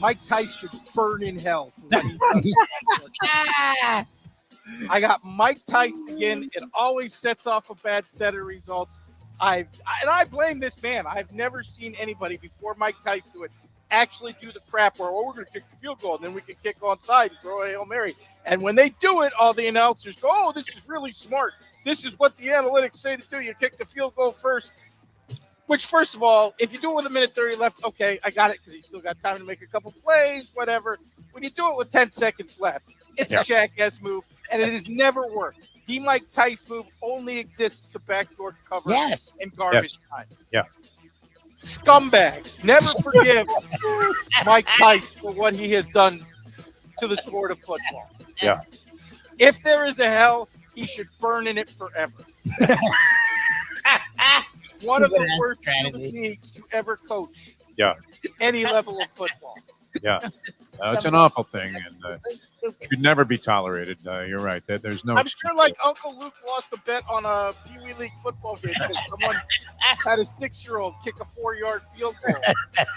Mike Tyson should burn in hell for what he does. I got Mike Tyson again. It always sets off a bad set of results. And I blame this man. I've never seen anybody before Mike Tyson do it actually do the crap where we're going to kick the field goal and then we can kick onside and throw a Hail Mary. And when they do it, all the announcers go, "Oh, this is really smart. This is what the analytics say to do. You kick the field goal first." Which, first of all, if you do it with a minute 30 left, okay, I got it because you still got time to make a couple plays, whatever. When you do it with 10 seconds left, it's a jackass move, and it has never worked. The Mike Tyson move only exists to backdoor cover in garbage time. Yeah. Scumbag. Never forgive Mike Tyson for what he has done to the sport of football. Yeah. If there is a hell, he should burn in it forever. One of the worst leagues to ever coach. Yeah. Any level of football. Yeah. It's an awful thing and should never be tolerated. You're right. There's no. I'm sure like Uncle Luke lost a bet on a Pee Wee League football game because someone had a 6-year-old kick a 4-yard field goal.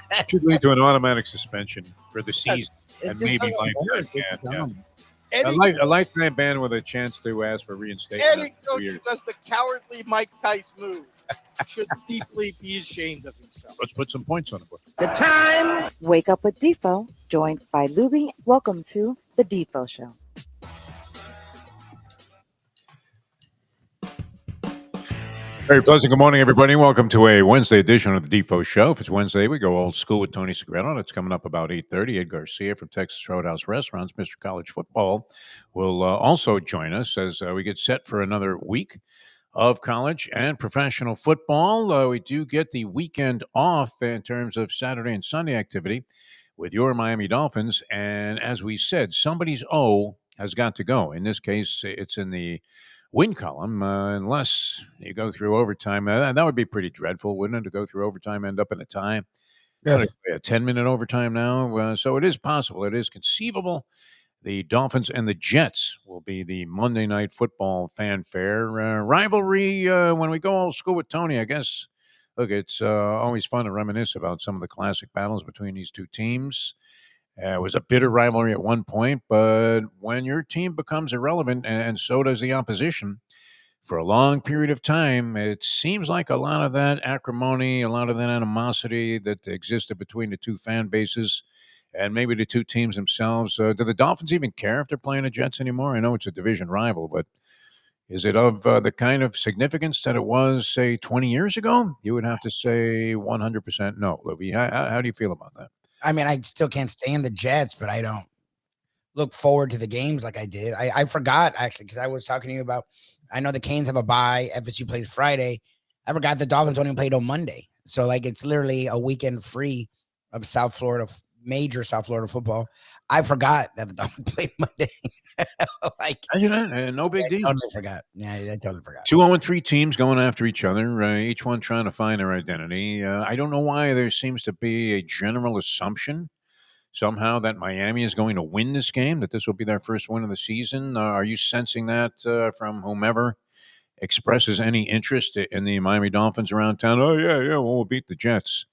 It should lead to an automatic suspension for the season and maybe lifetime ban. A lifetime ban with a chance to ask for reinstatement. Any coach who does the cowardly Mike Tyson move should deeply be ashamed of himself. Let's put some points on the board. The time. Wake up with Defo, joined by Lubie. Welcome to the Defo Show. Very pleasant. Good morning, everybody. Welcome to a Wednesday edition of the Defo Show. If it's Wednesday, we go old school with Tony Segreto. That's coming up about 8:30. Ed Garcia from Texas Roadhouse Restaurants, Mr. College Football, will also join us as we get set for another week of college and professional football. We do get the weekend off in terms of Saturday and Sunday activity with your Miami Dolphins. And as we said, somebody's O has got to go. In this case, it's in the win column, unless you go through overtime. That would be pretty dreadful, wouldn't it, to go through overtime, end up in a tie? Yeah. A 10-minute overtime now. So it is possible. It is conceivable. The Dolphins and the Jets will be the Monday Night Football fanfare rivalry. When we go old school with Tony, I guess, look, it's always fun to reminisce about some of the classic battles between these two teams. It was a bitter rivalry at one point, but when your team becomes irrelevant, and so does the opposition, for a long period of time, it seems like a lot of that acrimony, a lot of that animosity that existed between the two fan bases and maybe the two teams themselves. Do the Dolphins even care if they're playing the Jets anymore? I know it's a division rival, but is it of the kind of significance that it was, say, 20 years ago? You would have to say 100% no. Lubie, how do you feel about that? I mean, I still can't stand the Jets, but I don't look forward to the games like I did. I forgot, actually, because I was talking to you about, I know the Canes have a bye. FSU plays Friday. I forgot the Dolphins only played on Monday. So, like, it's literally a weekend free of South Florida, major South Florida football. I forgot that the Dolphins played Monday. No big deal. I totally forgot. Yeah, I totally forgot. 2-0-3 teams going after each other, each one trying to find their identity. I don't know why there seems to be a general assumption somehow that Miami is going to win this game, that this will be their first win of the season. Are you sensing that from whomever expresses any interest in the Miami Dolphins around town? Oh, yeah, we'll beat the Jets.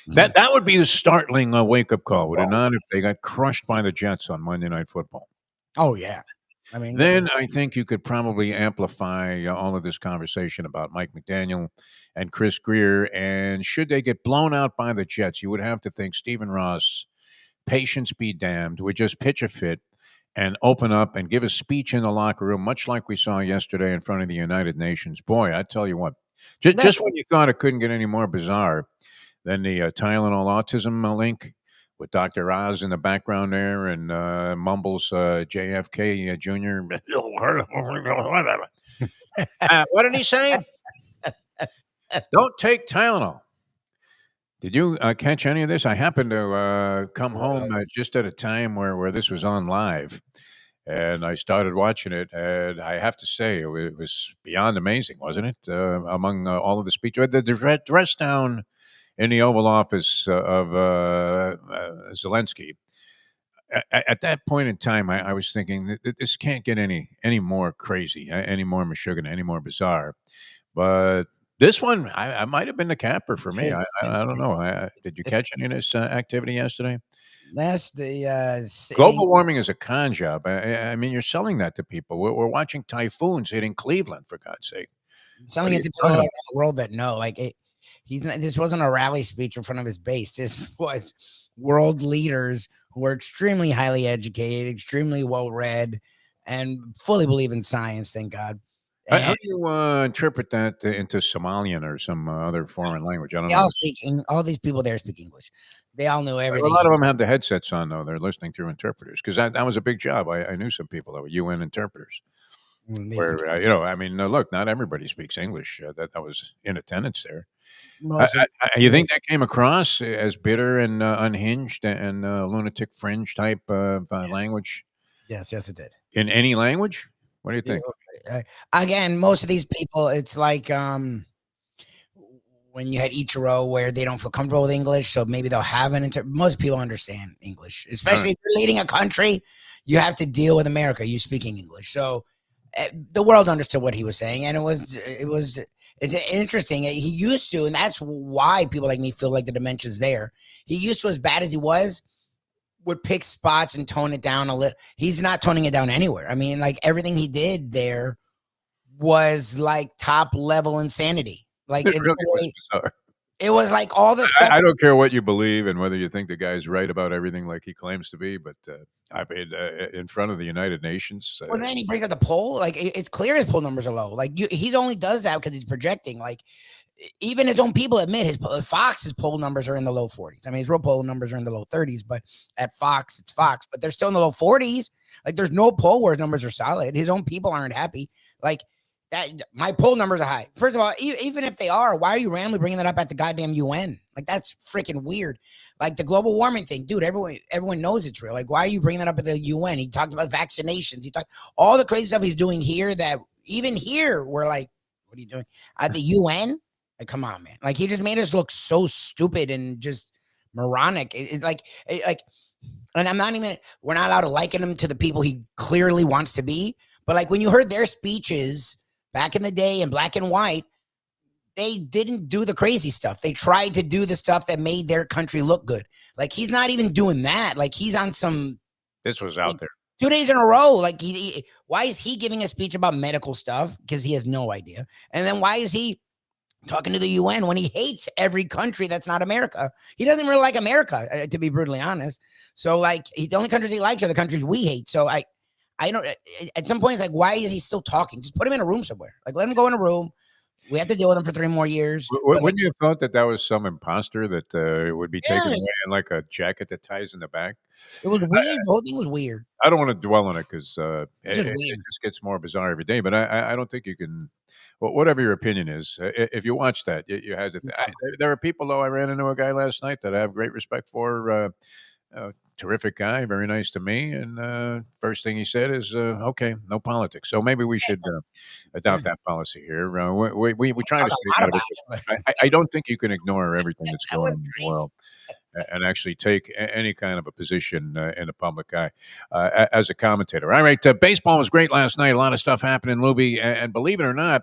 That would be the startling wake-up call, would it not, if they got crushed by the Jets on Monday Night Football? Oh, yeah. I mean, then I think you could probably amplify all of this conversation about Mike McDaniel and Chris Greer. And should they get blown out by the Jets, you would have to think Stephen Ross, patience be damned, would just pitch a fit and open up and give a speech in the locker room, much like we saw yesterday in front of the United Nations. Boy, I tell you what, just when you thought it couldn't get any more bizarre than the Tylenol autism link with Dr. Oz in the background there and mumbles JFK Jr. What did he say? Don't take Tylenol. Did you catch any of this? I happened to come home just at a time where this was on live, and I started watching it, and I have to say it was beyond amazing, wasn't it? Among all of the speeches, the dress down in the Oval Office of Zelensky. At that point in time, I was thinking that this can't get any more crazy, any more Meshuggah, any more bizarre. But this one, I might have been the capper for me. I don't know. Did you catch any of this activity yesterday? That's the Global warming is a con job. I mean, you're selling that to people. We're watching typhoons hitting Cleveland, for God's sake. selling it to people all around the world that know. Like this wasn't a rally speech in front of his base. This was world leaders who are extremely highly educated, extremely well read, and fully believe in science. Thank God. How do you interpret that into Somalian or some other foreign language? I don't know. All these people there speak English. They all knew everything. A lot of them have the headsets on, though. They're listening through interpreters because that was a big job. I knew some people that were UN interpreters. Where I mean, look, not everybody speaks English. That was in attendance there. You think that came across as bitter and unhinged and lunatic fringe type of language? Yes, it did. In any language? What do you think? Again, most of these people, it's like when you had Ichiro, where they don't feel comfortable with English, so maybe they'll have most people understand English, especially if you're leading a country. You have to deal with America. You're speaking English, so the world understood what he was saying, and it's interesting. He used to, and that's why people like me feel like the dementia's there. He used to, as bad as he was, would pick spots and tone it down a little. He's not toning it down anywhere. I mean, like everything he did there was like top level insanity. Like it was like all the stuff. I don't care what you believe and whether you think the guy's right about everything like he claims to be, but I mean, in front of the United Nations. Well, then he brings up the poll. Like it's clear his poll numbers are low. Like he's only does that because he's projecting. Like even his own people admit Fox's poll numbers are in the low 40s. I mean, his real poll numbers are in the low 30s, but at Fox, it's Fox, but they're still in the low 40s. Like there's no poll where his numbers are solid. His own people aren't happy. Like that, my poll numbers are high. First of all, even if they are, why are you randomly bringing that up at the goddamn UN? Like that's freaking weird. Like the global warming thing, dude. Everyone knows it's real. Like why are you bringing that up at the UN? He talked about vaccinations. He talked all the crazy stuff he's doing here. That even here we're like, what are you doing at the UN? Like, come on, man. Like, he just made us look so stupid and just moronic. It's like, and we're not allowed to liken him to the people he clearly wants to be. But like, when you heard their speeches back in the day in black and white, they didn't do the crazy stuff. They tried to do the stuff that made their country look good. Like, he's not even doing that. Like, he's on some. This was out there 2 days in a row. Like, why is he giving a speech about medical stuff? Because he has no idea. And then why is he talking to the UN when he hates every country that's not America? He doesn't really like America, to be brutally honest. So like the only countries he likes are the countries we hate. So I don't, at some point it's like, why is he still talking? Just put him in a room somewhere. Like let him go in a room. We have to deal with him for 3 more years. Wouldn't you have thought that was some imposter that would be taken away in like a jacket that ties in the back? It was weird. The whole thing was weird. I don't want to dwell on it because it just gets more bizarre every day. But I don't think you can. Well, whatever your opinion is, if you watch that, you had to. There are people, though. I ran into a guy last night that I have great respect for. Terrific guy, very nice to me. And first thing he said is, "Okay, no politics." So maybe we should adopt that policy here. We try to stay out of it. I don't think you can ignore everything that's going on in the world and actually take any kind of a position in the public eye as a commentator. All right, baseball was great last night. A lot of stuff happened in Lubie, and believe it or not,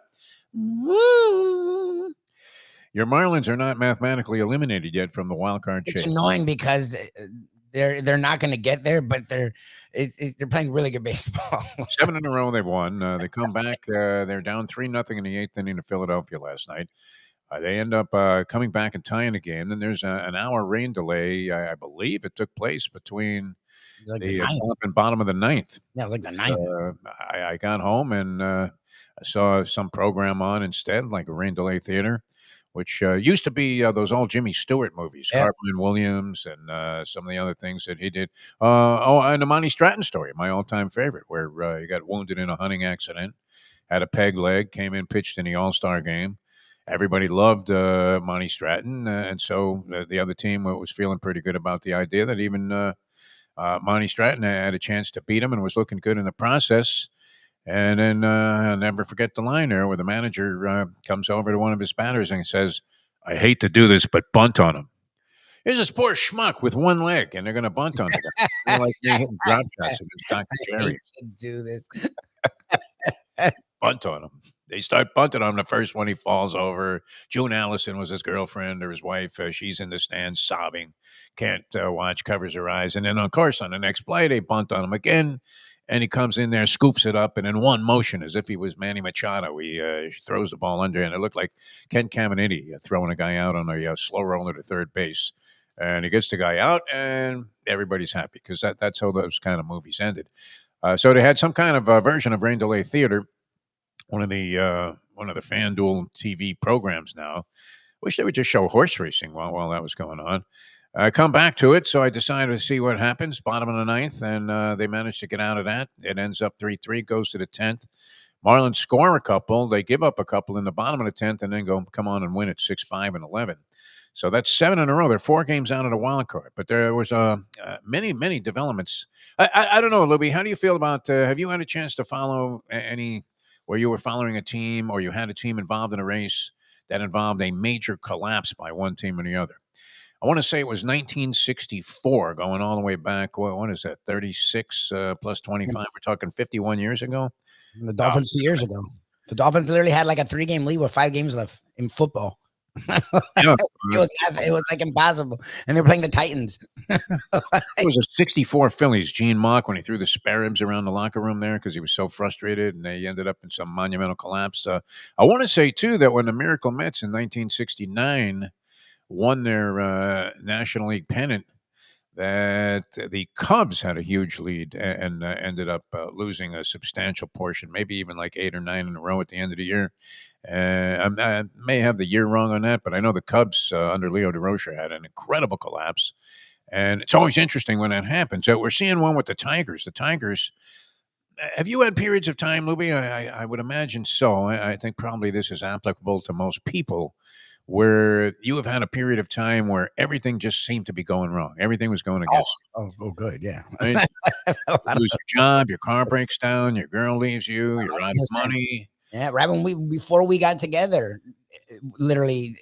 your Marlins are not mathematically eliminated yet from the wild card chase. It's annoying because they're not going to get there, but they're playing really good baseball. 7 in a row they've won. They come back. They're down 3-0 in the 8th inning to Philadelphia last night. They end up coming back and tying the game. Then there's an hour rain delay. I believe it took place between the top and bottom of the 9th. Yeah, it was like the 9th. I got home and I saw some program on instead, like a rain delay theater, which used to be those old Jimmy Stewart movies, Carver and Williams, and some of the other things that he did. And the Monty Stratton story, my all-time favorite, where he got wounded in a hunting accident, had a peg leg, came in, pitched in the All-Star game. Everybody loved Monty Stratton, and so the other team was feeling pretty good about the idea that even Monty Stratton had a chance to beat him and was looking good in the process. And then I'll never forget the line there where the manager comes over to one of his batters and says, "I hate to do this, but bunt on him." Here's this poor schmuck with one leg, and they're going to bunt on the guy. Like me hitting drop shots against Dr. Jerry. To do this. Bunt on him. They start bunting on him. The first one, he falls over. June Allison was his girlfriend or his wife. She's in the stands sobbing, can't watch, covers her eyes. And then, of course, on the next play, they bunt on him again. And he comes in there, scoops it up, and in one motion, as if he was Manny Machado, he throws the ball under. And it looked like Ken Caminiti throwing a guy out on a slow roller to third base. And he gets the guy out, and everybody's happy because that's how those kind of movies ended. So they had some kind of version of Rain Delay Theater, one of the FanDuel TV programs now. Wish they would just show horse racing while that was going on. I come back to it, so I decided to see what happens. Bottom of the ninth, and they managed to get out of that. It ends up 3-3, goes to the 10th. Marlins score a couple. They give up a couple in the bottom of the 10th and then come on and win it 6-5 and 11. So that's 7 in a row. They're 4 games out of the wild card. But there was many developments. I don't know, Lubie, how do you feel about have you had a chance to follow any where you were following a team or you had a team involved in a race that involved a major collapse by one team or the other? I want to say it was 1964, going all the way back. What is that? 36 plus 25. We're talking 51 years ago. The Dolphins 2 years ago. The Dolphins literally had like a 3-game lead with 5 games left in football. Yeah. It was like impossible, and they're playing the Titans. It was a 64 Phillies. Gene Mock, when he threw the spare ribs around the locker room there because he was so frustrated, and they ended up in some monumental collapse. I want to say too that when the Miracle Mets in 1969 won their National League pennant, that the Cubs had a huge lead and ended up losing a substantial portion, maybe even like 8 or 9 in a row at the end of the year. I may have the year wrong on that, but I know the Cubs under Leo DeRocher had an incredible collapse. And it's always interesting when that happens. So we're seeing one with the Tigers. The Tigers, have you had periods of time, Lubie? I would imagine so. I think probably this is applicable to most people, where you have had a period of time where everything just seemed to be going wrong. Everything was going against you. Oh, good, yeah. Right? You lose your job, your car breaks down, your girl leaves you, you're out of money. Yeah, right before we got together, literally,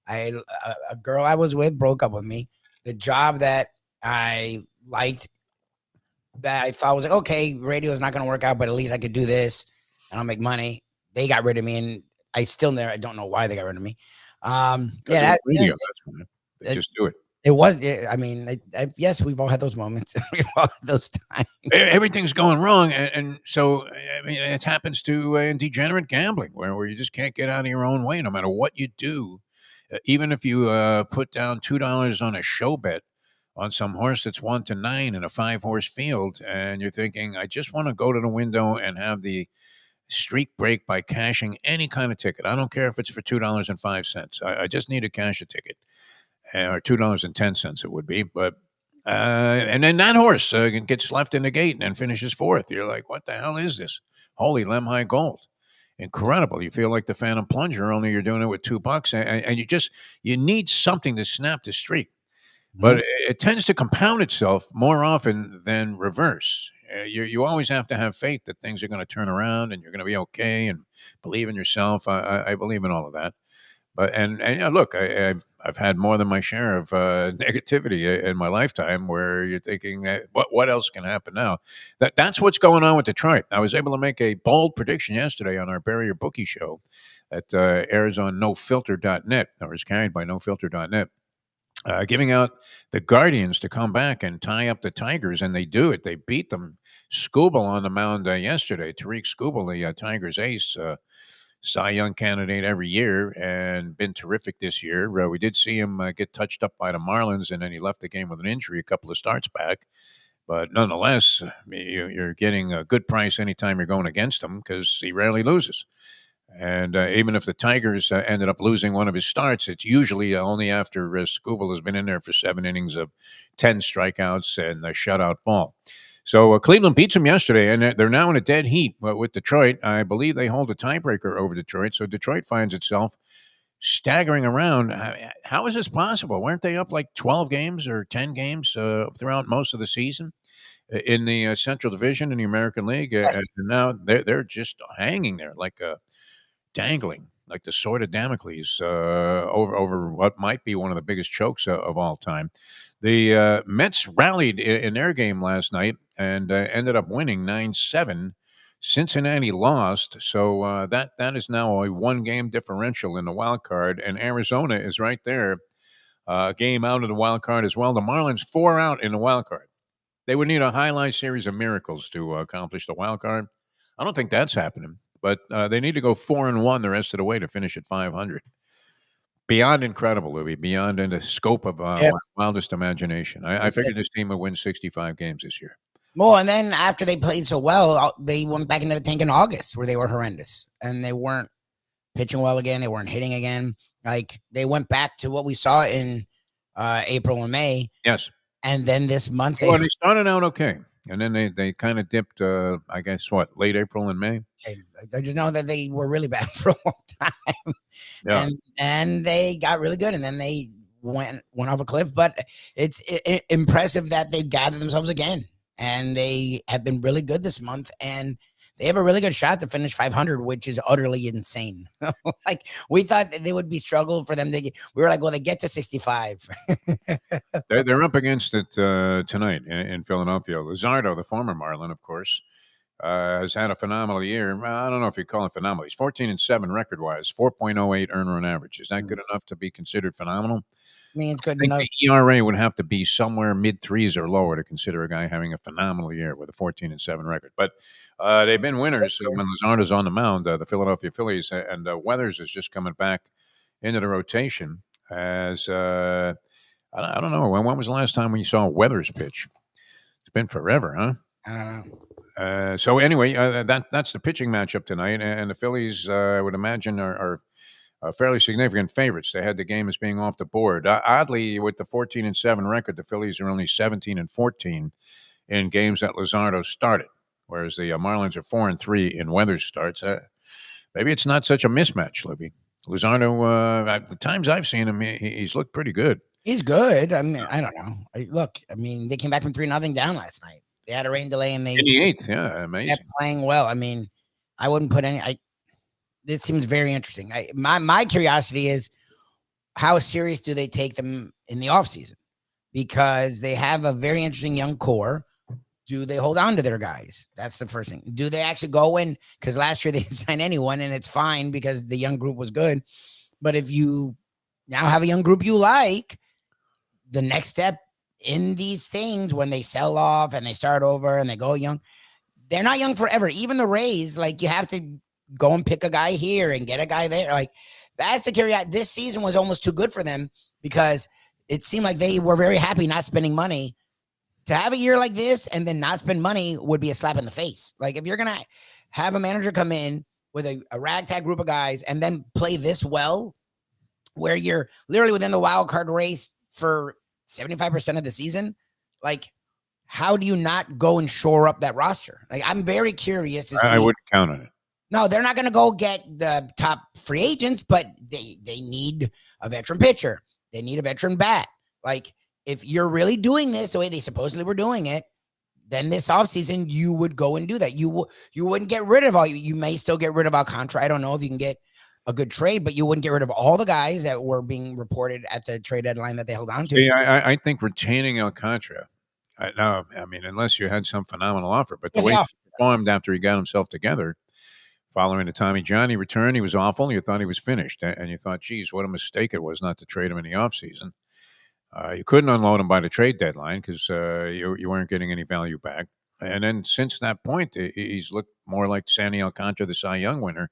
a girl I was with broke up with me. The job that I liked, that I thought was like, okay, radio is not going to work out, but at least I could do this and I'll make money. They got rid of me, and I don't know why they got rid of me. They just do it. It was. I mean, yes, we've all had those moments. We've all had those times. Everything's going wrong, and so I mean, it happens to in degenerate gambling, where you just can't get out of your own way, no matter what you do. Even if you put down $2 on a show bet on some horse that's 1-9 in a 5-horse field, and you're thinking, I just want to go to the window and have the streak break by cashing any kind of ticket. I don't care if it's for $2.05. I just need to cash a ticket. Or $2.10 it would be, but and then that horse gets left in the gate and finishes 4th. You're like, what the hell is this? Holy Lemhi Gold, incredible! You feel like the Phantom Plunger, only you're doing it with $2, and you need something to snap the streak. But it tends to compound itself more often than reverse. You always have to have faith that things are going to turn around and you're going to be okay, and believe in yourself. I believe in all of that. But and look, I've had more than my share of negativity in my lifetime, where you're thinking, what else can happen now? That's what's going on with Detroit. I was able to make a bold prediction yesterday on our Bury Your Bookie show that airs on NoFilter.net, or is carried by NoFilter.net, giving out the Guardians to come back and tie up the Tigers, and they do it. They beat them. Skubal on the mound yesterday. Tariq Skubal, the Tigers ace. Cy Young candidate every year and been terrific this year. We did see him get touched up by the Marlins, and then he left the game with an injury a couple of starts back. But nonetheless, you're getting a good price anytime you're going against him because he rarely loses. And even if the Tigers ended up losing one of his starts, it's usually only after Skubal has been in there for 7 innings of 10 strikeouts and a shutout ball. So Cleveland beats them yesterday, and they're now in a dead heat with Detroit. I believe they hold a tiebreaker over Detroit, so Detroit finds itself staggering around. How is this possible? Weren't they up like 12 games or 10 games throughout most of the season in the Central Division in the American League? Yes. And now they're just hanging there like dangling, like the sword of Damocles over what might be one of the biggest chokes of all time. The Mets rallied in their game last night and ended up winning 9-7. Cincinnati lost, so that is now a 1-game differential in the wild card, and Arizona is right there, a game out of the wild card as well. The Marlins 4 out in the wild card. They would need a highlight series of miracles to accomplish the wild card. I don't think that's happening, but they need to go 4-1 the rest of the way to finish at 500. Beyond incredible, Louis. Beyond in the scope of my wildest imagination. I figured this team would win 65 games this year. Well, and then after they played so well, they went back into the tank in August where they were horrendous and they weren't pitching well again. They weren't hitting again. Like they went back to what we saw in April and May. Yes. And then this month, they started out okay. And then they kind of dipped, I guess, late April and May? I just know that they were really bad for a long time. Yeah. And they got really good. And then they went off a cliff. But it's impressive that they've gathered themselves again. And they have been really good this month. And they have a really good shot to finish 500, which is utterly insane. Like we thought that they would be struggle for them to get. We were like, well, they get to 65. They're up against it tonight in Philadelphia. Luzardo, the former Marlin, of course, has had a phenomenal year. I don't know if you call it phenomenal. He's 14-7 record-wise, 4.08 earned run average. Is that good enough to be considered phenomenal? I mean, it's good enough. The ERA would have to be somewhere mid-threes or lower to consider a guy having a phenomenal year with a 14-7 record. But they've been winners when Luzardo's on the mound. The Philadelphia Phillies and Weathers is just coming back into the rotation. As I don't know, when was the last time you saw Weathers pitch? It's been forever, huh? I don't know. So anyway, that's the pitching matchup tonight, and the Phillies, I would imagine, are fairly significant favorites. They had the game as being off the board. Oddly, with the 14-7 record, the Phillies are only 17-14 in games that Luzardo started, whereas the Marlins are 4-3 in Weathers starts. Maybe it's not such a mismatch, Libby. Luzardo, the times I've seen him, he's looked pretty good. He's good. I mean, I don't know. Look, I mean, they came back from 3-0 down last night. They had a rain delay and they in the 8th. Yeah, amazing. Kept playing well. I mean, I wouldn't put any. This seems very interesting. My curiosity is how serious do they take them in the offseason? Because they have a very interesting young core. Do they hold on to their guys? That's the first thing. Do they actually go in? Because last year they didn't sign anyone, and it's fine because the young group was good. But if you now have a young group you like, the next step in these things when they sell off and they start over and they go young, they're not young forever. Even the Rays, like you have to go and pick a guy here and get a guy there. Like that's the curiosity. This season was almost too good for them because it seemed like they were very happy not spending money. To have a year like this and then not spend money would be a slap in the face. Like if you're going to have a manager come in with a ragtag group of guys and then play this well, where you're literally within the wild card race for 75% of the season, like how do you not go and shore up that roster? Like I'm very curious to see. I wouldn't count on it. No, they're not going to go get the top free agents, but they need a veteran pitcher. They need a veteran bat. Like if you're really doing this the way they supposedly were doing it, then this offseason you would go and do that. You wouldn't get rid of all. You may still get rid of Alcantara. I don't know if you can get a good trade, but you wouldn't get rid of all the guys that were being reported at the trade deadline that they held on to. Yeah, I think retaining Alcantara. No, I mean, unless you had some phenomenal offer, but the way he performed after he got himself together, following the Tommy John return, he was awful. You thought he was finished, and you thought, geez, what a mistake it was not to trade him in the offseason. You couldn't unload him by the trade deadline because you weren't getting any value back. And then since that point, he's looked more like Sandy Alcantara, the Cy Young winner,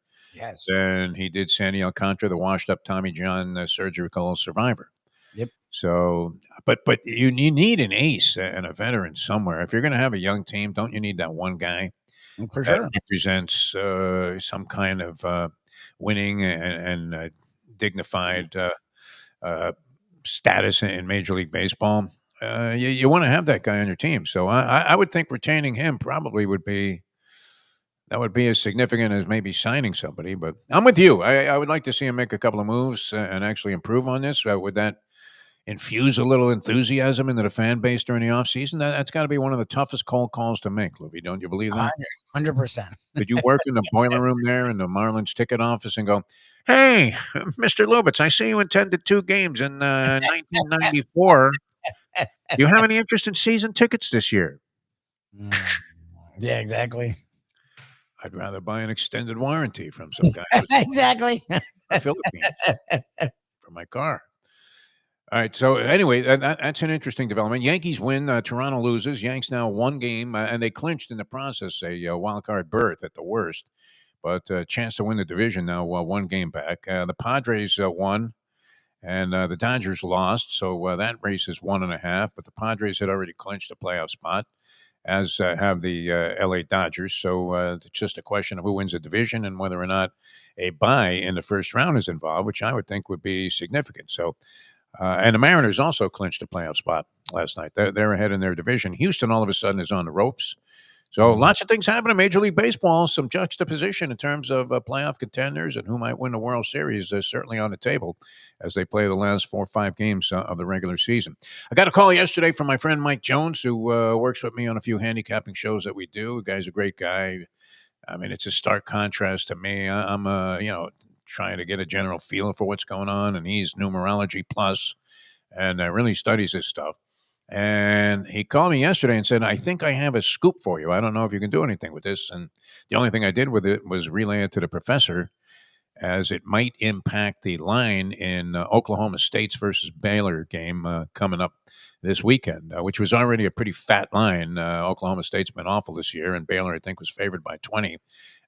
than he did Sandy Alcantara, the washed-up Tommy John surgical survivor. Yep. So, but you need an ace and a veteran somewhere. If you're going to have a young team, don't you need that one guy? For sure. That represents some kind of winning and dignified status in Major League Baseball. You want to have that guy on your team. So I would think retaining him probably would be as significant as maybe signing somebody. But I'm with you. I would like to see him make a couple of moves and actually improve on this. Would that infuse a little enthusiasm into the fan base during the offseason? That's got to be one of the toughest cold calls to make, Lubie. Don't you believe that? 100%. Did you work in the boiler room there in the Marlins ticket office and go, hey, Mr. Lubitz, I see you attended 2 games in 1994. Do you have any interest in season tickets this year? Yeah, exactly. I'd rather buy an extended warranty from some guy Exactly. in the Philippines for my car. All right. So anyway, that's an interesting development. Yankees win. Toronto loses. Yanks now one game, and they clinched in the process a wild card berth at the worst, but a chance to win the division now. One game back. The Padres won, and the Dodgers lost. So that race is 1.5. But the Padres had already clinched a playoff spot, as have the LA Dodgers. So it's just a question of who wins the division and whether or not a bye in the first round is involved, which I would think would be significant. So. And the Mariners also clinched a playoff spot last night. They're ahead in their division. Houston, all of a sudden, is on the ropes. So lots of things happen in Major League Baseball. Some juxtaposition in terms of playoff contenders and who might win the World Series is certainly on the table as they play the last 4 or 5 games of the regular season. I got a call yesterday from my friend Mike Jones, who works with me on a few handicapping shows that we do. The guy's a great guy. I mean, it's a stark contrast to me. I'm trying to get a general feel for what's going on, and he's numerology plus and really studies this stuff. And he called me yesterday and said, I think I have a scoop for you. I don't know if you can do anything with this. And the only thing I did with it was relay it to the professor, as it might impact the line in Oklahoma State's versus Baylor game coming up this weekend, which was already a pretty fat line. Oklahoma State's been awful this year, and Baylor, I think, was favored by 20.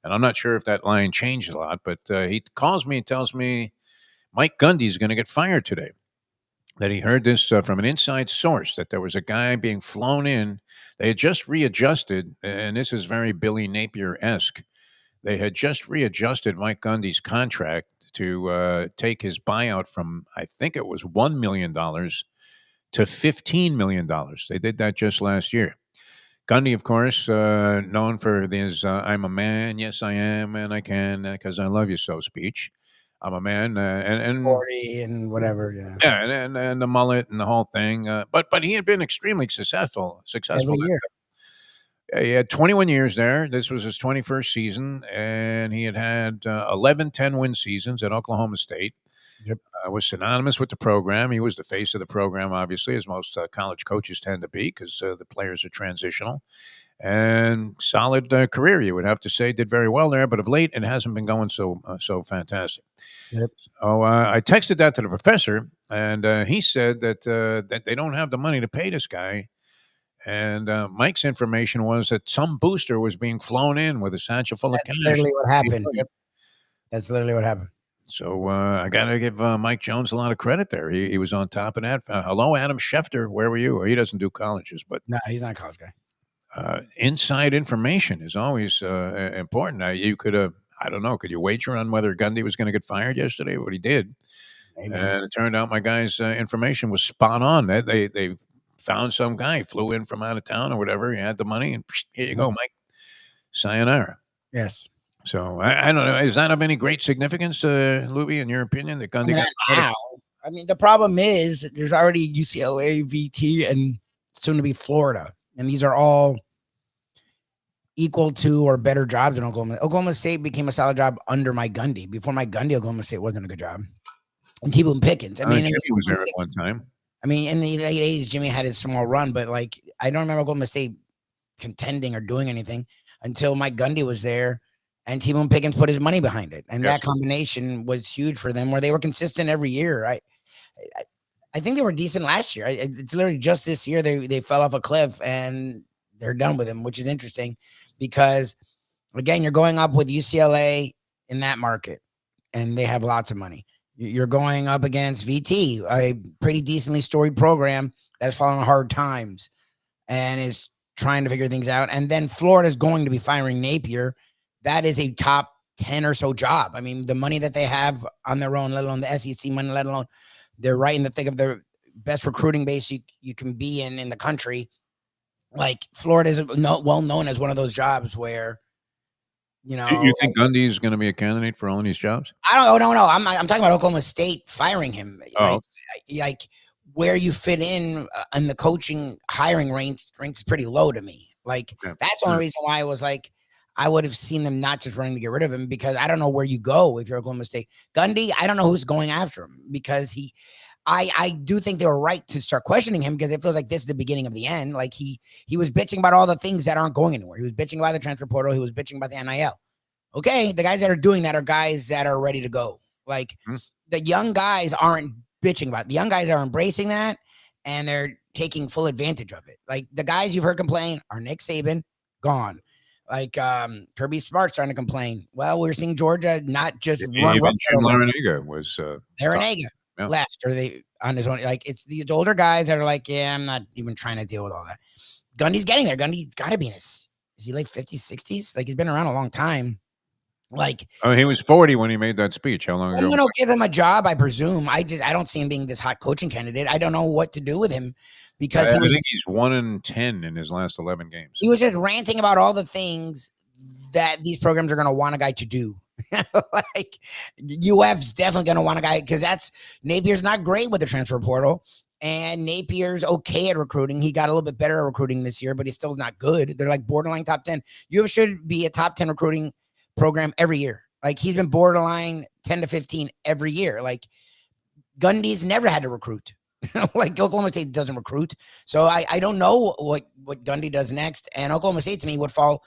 And I'm not sure if that line changed a lot, but he calls me and tells me Mike Gundy is going to get fired today. That he heard this from an inside source, that there was a guy being flown in. They had just readjusted, and this is very Billy Napier-esque. They had just readjusted Mike Gundy's contract to take his buyout from, I think it was $1 million to $15 million. They did that just last year. Gundy, of course, known for his I'm a man, yes I am, and I can, because I love you so speech. I'm a man, and 40 and whatever, yeah. Yeah, and the mullet and the whole thing. But he had been extremely successful. Every year. He had 21 years there. This was his 21st season, and he had 11 10-win seasons at Oklahoma State. Yep. Was synonymous with the program. He was the face of the program, obviously, as most college coaches tend to be, because the players are transitional. And solid career, you would have to say. Did very well there, but of late, it hasn't been going so fantastic. Yep. So I texted that to the professor, and he said that they don't have the money to pay this guy. And Mike's information was that some booster was being flown in with a satchel full of cash. That's literally what happened. Yep. That's literally what happened. So I got to give Mike Jones a lot of credit there. He was on top of that. Hello, Adam Schefter. Where were you? He doesn't do colleges, but no, he's not a college guy. Inside information is always important. You could have, I don't know, could you wager on whether Gundy was going to get fired yesterday? What he did. Maybe. And it turned out my guy's information was spot on. They found some guy, flew in from out of town or whatever. He had the money, and here you go, Mike. Sayonara. Yes. So I don't know. Is that of any great significance, Lubie, in your opinion, that Gundy got fired? I mean, the problem is there's already UCLA, VT, and soon to be Florida. And these are all equal to or better jobs in Oklahoma. Oklahoma State became a solid job under Mike Gundy. Before Mike Gundy, Oklahoma State wasn't a good job. And T-Boone Pickens. I mean, Jimmy was there at one time. I mean, in the late 80s, Jimmy had his small run, but like, I don't remember Oklahoma State contending or doing anything until Mike Gundy was there and T-Boone Pickens put his money behind it. And that combination was huge for them, where they were consistent every year. I think they were decent last year. It's literally just this year they fell off a cliff and they're done with him, which is interesting because, again, you're going up with UCLA in that market and they have lots of money. You're going up against VT, a pretty decently storied program that's fallen on hard times and is trying to figure things out. And then Florida is going to be firing Napier. That is a top 10 or so job. I mean, the money that they have on their own, let alone the SEC money, let alone they're right in the thick of the best recruiting base you can be in the country. Like, Florida is well known as one of those jobs where, you know. You think Gundy is going to be a candidate for all of these jobs? I don't know. No. I'm talking about Oklahoma State firing him. Oh. Like where you fit in the coaching hiring ranks is pretty low to me. Like, that's the only reason why I was like, I would have seen them not just running to get rid of him, because I don't know where you go if you're Oklahoma State. Gundy, I don't know who's going after him, because I do think they were right to start questioning him because it feels like this is the beginning of the end. Like he was bitching about all the things that aren't going anywhere. He was bitching about the transfer portal. He was bitching about the NIL. Okay, the guys that are doing that are guys that are ready to go. Like the young guys aren't bitching about it. The young guys are embracing that and they're taking full advantage of it. Like the guys you've heard complain are Nick Saban, gone. Like Kirby Smart starting to complain. Well, we're seeing Georgia not just run. Even Jim Larinaga was Larinaga left, or they on his own. Like it's these older guys that are like, yeah, I'm not even trying to deal with all that. Gundy's getting there. Gundy's got to be in his. Is he like 50s, 60s? Like he's been around a long time. Like he was 40 when he made that speech. How long ago? Someone will give him a job, I presume. I don't see him being this hot coaching candidate. I don't know what to do with him because I think he's 1-10 in his last 11 games. He was just ranting about all the things that these programs are going to want a guy to do. Like UF's definitely going to want a guy because Napier's not great with the transfer portal. And Napier's okay at recruiting. He got a little bit better at recruiting this year, but he's still not good. They're like borderline top 10. UF should be a top 10 recruiting program every year. Like he's been borderline 10 to 15 every year. Like Gundy's never had to recruit. Like Oklahoma State doesn't recruit. So I don't know what Gundy does next. And Oklahoma State to me would fall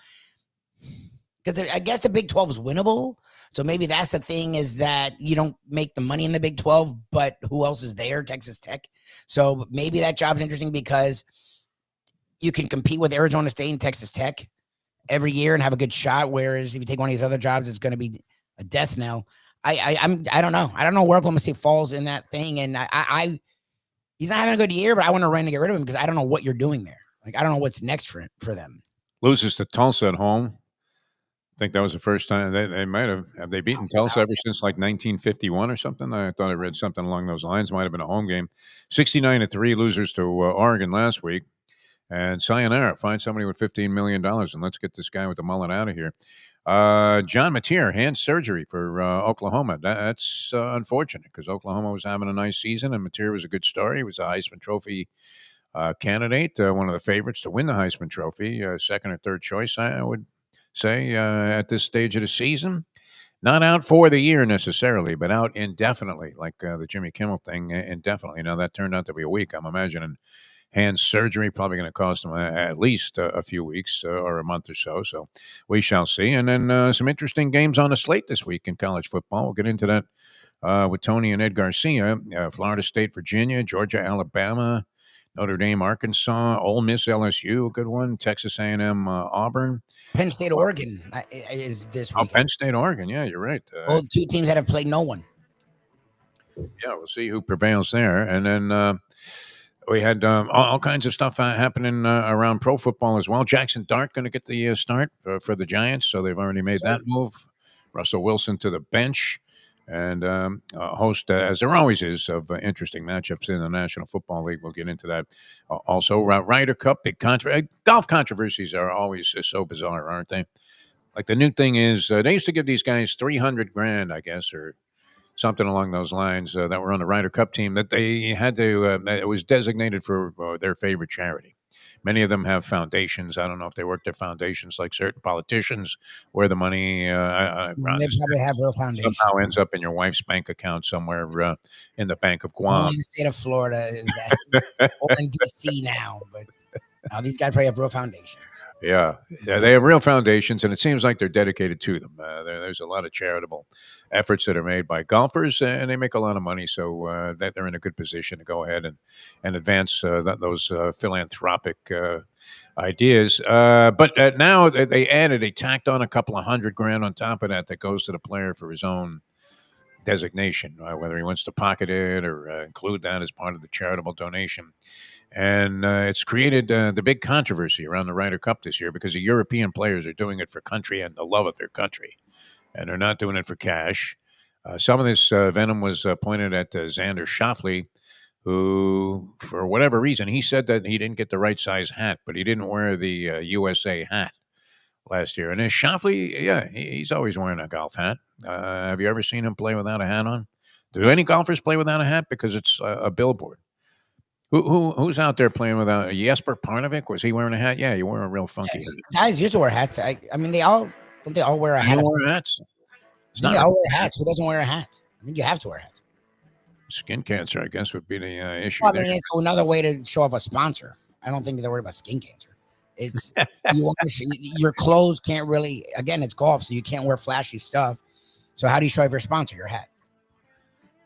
because I guess the Big 12 is winnable. So maybe that's the thing is that you don't make the money in the Big 12, but who else is there? Texas Tech. So maybe that job's interesting because you can compete with Arizona State and Texas Tech every year and have a good shot. Whereas if you take one of these other jobs, it's going to be a death knell. I don't know. I don't know where Oklahoma State falls in that thing. And he's not having a good year, but I want to run to get rid of him because I don't know what you're doing there. Like, I don't know what's next for them. Loses to Tulsa at home. I think that was the first time they might have they beaten Tulsa ever since like 1951 or something. I thought I read something along those lines. Might have been a home game. 69-3 losers to Oregon last week. And sayonara, find somebody with $15 million and let's get this guy with the mullet out of here. John Mateer, hand surgery for Oklahoma. That's unfortunate because Oklahoma was having a nice season and Mateer was a good story. He was a Heisman Trophy candidate, one of the favorites to win the Heisman Trophy, second or third choice, I would say, at this stage of the season. Not out for the year necessarily, but out indefinitely, like the Jimmy Kimmel thing, indefinitely. Now, that turned out to be a week, I'm imagining. Hand surgery probably going to cost him at least a few weeks or a month or so. So we shall see. And then some interesting games on the slate this week in college football. We'll get into that with Tony and Ed Garcia. Florida State, Virginia, Georgia, Alabama, Notre Dame, Arkansas, Ole Miss, LSU, a good one. Texas A&M, Auburn. Penn State, Oregon is this week. Penn State, Oregon. Yeah, you're right. Two teams that have played no one. Yeah, we'll see who prevails there. And then we had all kinds of stuff happening around pro football as well. Jackson Dart going to get the start for the Giants, so they've already made that move. Russell Wilson to the bench, and a host, as there always is, of interesting matchups in the National Football League. We'll get into that. Also, Ryder Cup, big golf controversies are always so bizarre, aren't they? Like the new thing is they used to give these guys $300,000, I guess, or something along those lines that were on the Ryder Cup team that they had to, it was designated for their favorite charity. Many of them have foundations. I don't know if they work their foundations like certain politicians where the money they probably have real foundations. Somehow ends up in your wife's bank account somewhere in the Bank of Guam. Only in the state of Florida is that, or in D.C. now, but these guys probably have real foundations. Yeah, they have real foundations, and it seems like they're dedicated to them. There's a lot of charitable efforts that are made by golfers, and they make a lot of money, so that they're in a good position to go ahead and advance those philanthropic ideas. But now they tacked on a couple of $100,000 on top of that goes to the player for his own designation, whether he wants to pocket it or include that as part of the charitable donation. And it's created the big controversy around the Ryder Cup this year because the European players are doing it for country and the love of their country. And they're not doing it for cash. Some of this venom was pointed at Xander Schauffele, who, for whatever reason, he said that he didn't get the right size hat, but he didn't wear the USA hat last year. And Schauffele, yeah, he's always wearing a golf hat. Have you ever seen him play without a hat on? Do any golfers play without a hat? Because it's a billboard. Who's out there playing without Jesper Parnevik? Was he wearing a hat? Yeah, he wore a real funky hat. Guys used to wear hats. I mean, they all wear a hat. Wear hats? They all wear hats. Who doesn't wear a hat? I think you have to wear hats. Skin cancer, I guess, would be the issue Well, I there. mean, it's another way to show off a sponsor. I don't think they're worried about skin cancer. It's your clothes can't really. Again, it's golf, so you can't wear flashy stuff. So how do you show off your sponsor? Your hat.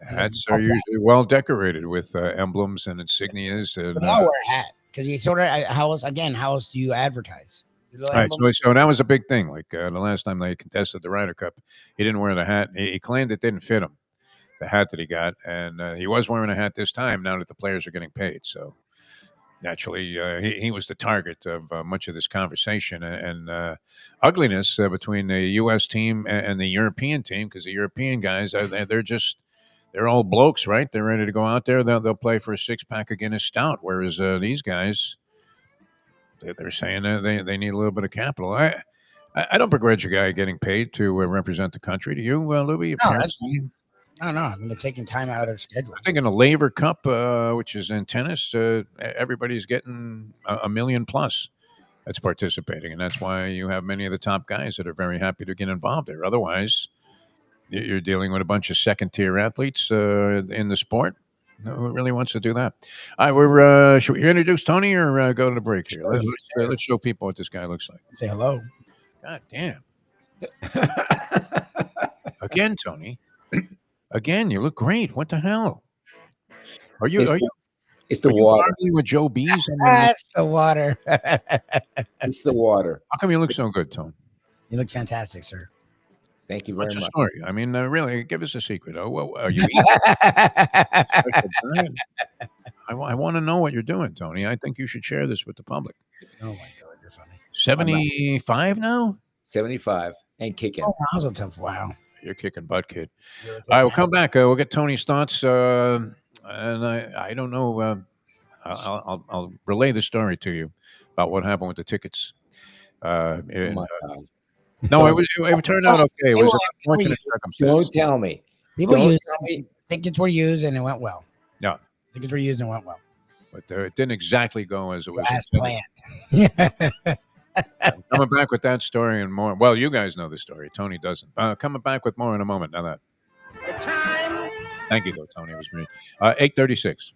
Hats are usually well decorated with emblems and insignias. And, but now wear a hat because you sort of how else do you advertise? All right, so that was a big thing. Like the last time they contested the Ryder Cup, he didn't wear the hat. He claimed it didn't fit him, the hat that he got, and he was wearing a hat this time. Now that the players are getting paid, so naturally he was the target of much of this conversation and ugliness between the U.S. team and the European team, because the European guys they're all blokes, right? They're ready to go out there. They'll play for a 6-pack of Guinness Stout, whereas these guys. They're saying they need a little bit of capital. I don't begrudge a guy getting paid to represent the country. Do you, Lubie? No, that's fine. I mean, they're taking time out of their schedule. I think in the Laver Cup, which is in tennis, everybody's getting a million plus that's participating, and that's why you have many of the top guys that are very happy to get involved there. Otherwise, you're dealing with a bunch of second-tier athletes in the sport. Who really wants to do that? All right, should we introduce Tony or go to the break here? Let's show people what this guy looks like. Say hello. God damn. Again, Tony. Again, you look great. What the hell? It's the water. With Joe B's? That's the water. It's the water. How come you look so good, Tony? You look fantastic, sir. Thank you very What's much. the story? I mean, really, give us a secret. Are you I want to know what you're doing, Tony. I think you should share this with the public. Oh, my God. You're funny. 75 now? 75 and kicking. Oh, that was a tough wow. You're kicking butt, kid. All right, we'll come back. We'll get Tony's thoughts. And I don't know. I'll relay the story to you about what happened with the tickets. Oh my God. No, it turned out okay. It was an unfortunate circumstance. Don't tell me. Tickets were used and it went well. Yeah. Tickets were used and it went well. But it didn't exactly go as it was as planned. Coming back with that story and more. Well, you guys know the story. Tony doesn't. Coming back with more in a moment. Now that. Thank you, though, Tony. It was great. 8:36.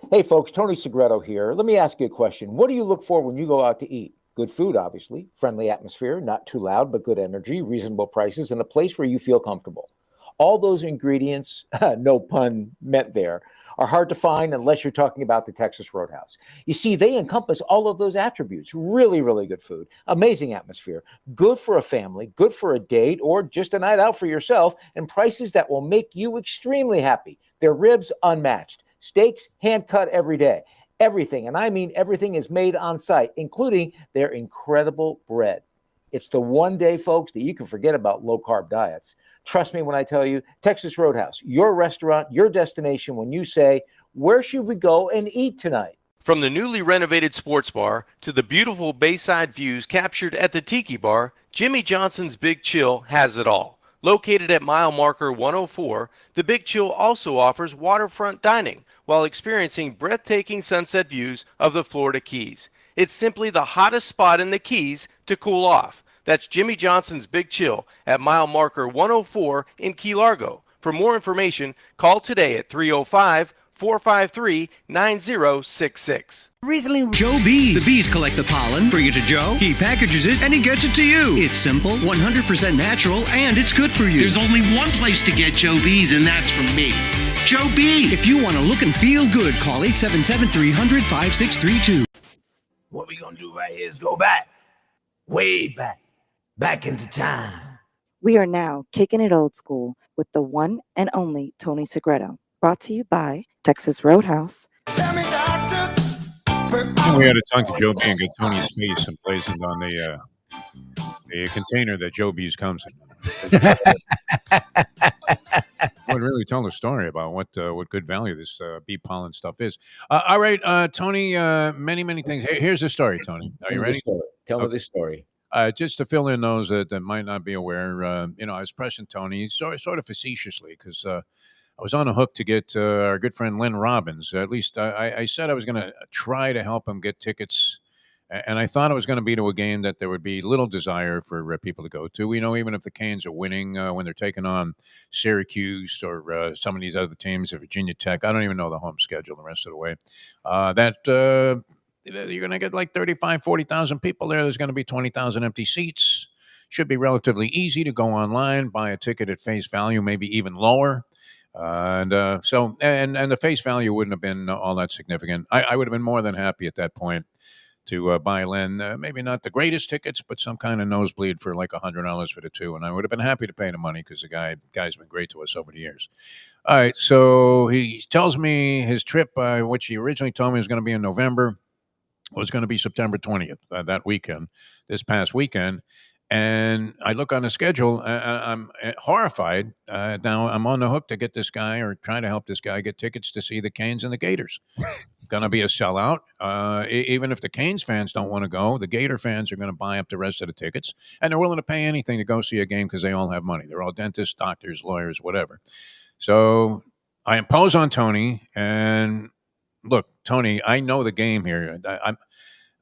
Hey, folks, Tony Segreto here. Let me ask you a question. What do you look for when you go out to eat? Good food, obviously, friendly atmosphere, not too loud, but good energy, reasonable prices, and a place where you feel comfortable. All those ingredients, no pun meant there, are hard to find unless you're talking about the Texas Roadhouse. You see, they encompass all of those attributes. Really, really good food, amazing atmosphere, good for a family, good for a date, or just a night out for yourself, and prices that will make you extremely happy. Their ribs unmatched, steaks hand-cut every day. Everything, and I mean everything, is made on site, including their incredible bread. It's the one day, folks, that you can forget about low-carb diets. Trust me when I tell you, Texas Roadhouse, your restaurant, your destination when you say, where should we go and eat tonight? From the newly renovated sports bar to the beautiful bayside views captured at the Tiki Bar, Jimmy Johnson's Big Chill has it all. Located at mile marker 104, the Big Chill also offers waterfront dining while experiencing breathtaking sunset views of the Florida Keys. It's simply the hottest spot in the Keys to cool off. That's Jimmy Johnson's Big Chill at mile marker 104 in Key Largo. For more information, call today at 305-453-9066. Recently, Joe Bees. The bees collect the pollen, bring it to Joe, he packages it, and he gets it to you. It's simple, 100% natural, and it's good for you. There's only one place to get Joe Bees, and that's from me. Joe B. If you want to look and feel good, call 877-300-5632. What we gonna do right here is go back, way back into time. We are now kicking it old school with the one and only Tony Segreto. Brought to you by Texas Roadhouse. We had to talk to Joe B and get Tony's face emblazoned on the container that Joe B's comes in. Would really tell the story about what good value this bee pollen stuff is. All right, Tony. Many things. Here's the story, Tony. Are you ready? Tell me the story. Just to fill in those that might not be aware, I was pressing Tony sort of facetiously because I was on a hook to get our good friend Len Robbins. At least I said I was going to try to help him get tickets And I thought it was going to be to a game that there would be little desire for people to go to. We know even if the Canes are winning when they're taking on Syracuse or some of these other teams, or Virginia Tech, I don't even know the home schedule the rest of the way, you're going to get like 35, 40,000 people there. There's going to be 20,000 empty seats. Should be relatively easy to go online, buy a ticket at face value, maybe even lower. And the face value wouldn't have been all that significant. I would have been more than happy at that point to buy Len, maybe not the greatest tickets, but some kind of nosebleed for like $100 for the two. And I would have been happy to pay the money because the guy's been great to us over the years. All right. So he tells me his trip, which he originally told me was going to be in November, was going to be September 20th, that weekend, this past weekend. And I look on the schedule. I'm horrified. Now I'm on the hook to get this guy or try to help this guy get tickets to see the Canes and the Gators. Going to be a sellout. Even if the Canes fans don't want to go, the Gator fans are going to buy up the rest of the tickets. And they're willing to pay anything to go see a game because they all have money. They're all dentists, doctors, lawyers, whatever. So I impose on Tony. And look, Tony, I know the game here.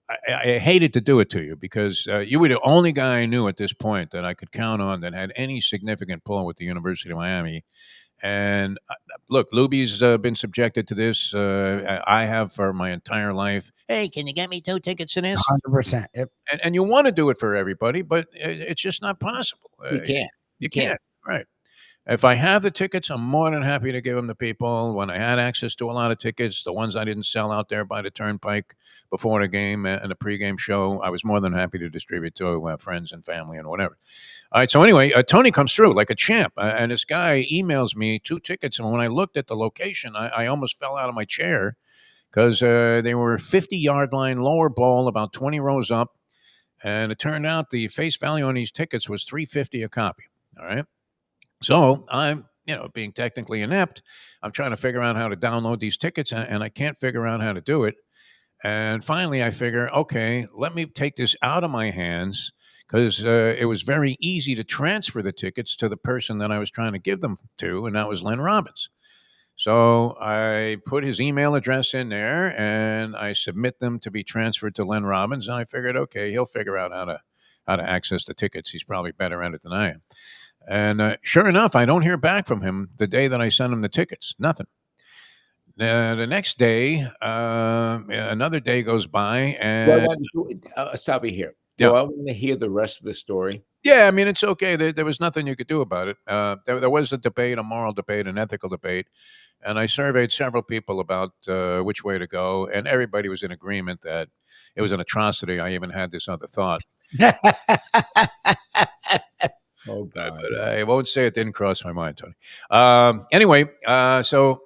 I hated to do it to you because you were the only guy I knew at this point that I could count on that had any significant pull with the University of Miami. And look, Lubie's been subjected to this. I have for my entire life. Hey, can you get me 2 tickets to this? 100%. Yep. And you want to do it for everybody, but it's just not possible. You can't. You can't. Right. If I have the tickets, I'm more than happy to give them to people. When I had access to a lot of tickets, the ones I didn't sell out there by the turnpike before the game and the pregame show, I was more than happy to distribute to friends and family and whatever. All right, so anyway, Tony comes through like a champ, and this guy emails me 2 tickets, and when I looked at the location, I almost fell out of my chair because they were 50-yard line lower bowl, about 20 rows up, and it turned out the face value on these tickets was $350 a copy. All right. So I'm, being technically inept, I'm trying to figure out how to download these tickets, and I can't figure out how to do it. And finally, I figure, okay, let me take this out of my hands because it was very easy to transfer the tickets to the person that I was trying to give them to, and that was Len Robbins. So I put his email address in there, and I submit them to be transferred to Len Robbins, and I figured, okay, he'll figure out how to access the tickets. He's probably better at it than I am. And sure enough, I don't hear back from him the day that I sent him the tickets. Nothing. The next day, another day goes by, and I'll stop you here. Yeah. I want to hear the rest of the story. Yeah, I mean, it's okay. There was nothing you could do about it. There was a debate, a moral debate, an ethical debate, and I surveyed several people about which way to go, and everybody was in agreement that it was an atrocity. I even had this other thought. Oh, God. But I won't say it didn't cross my mind, Tony. Anyway, so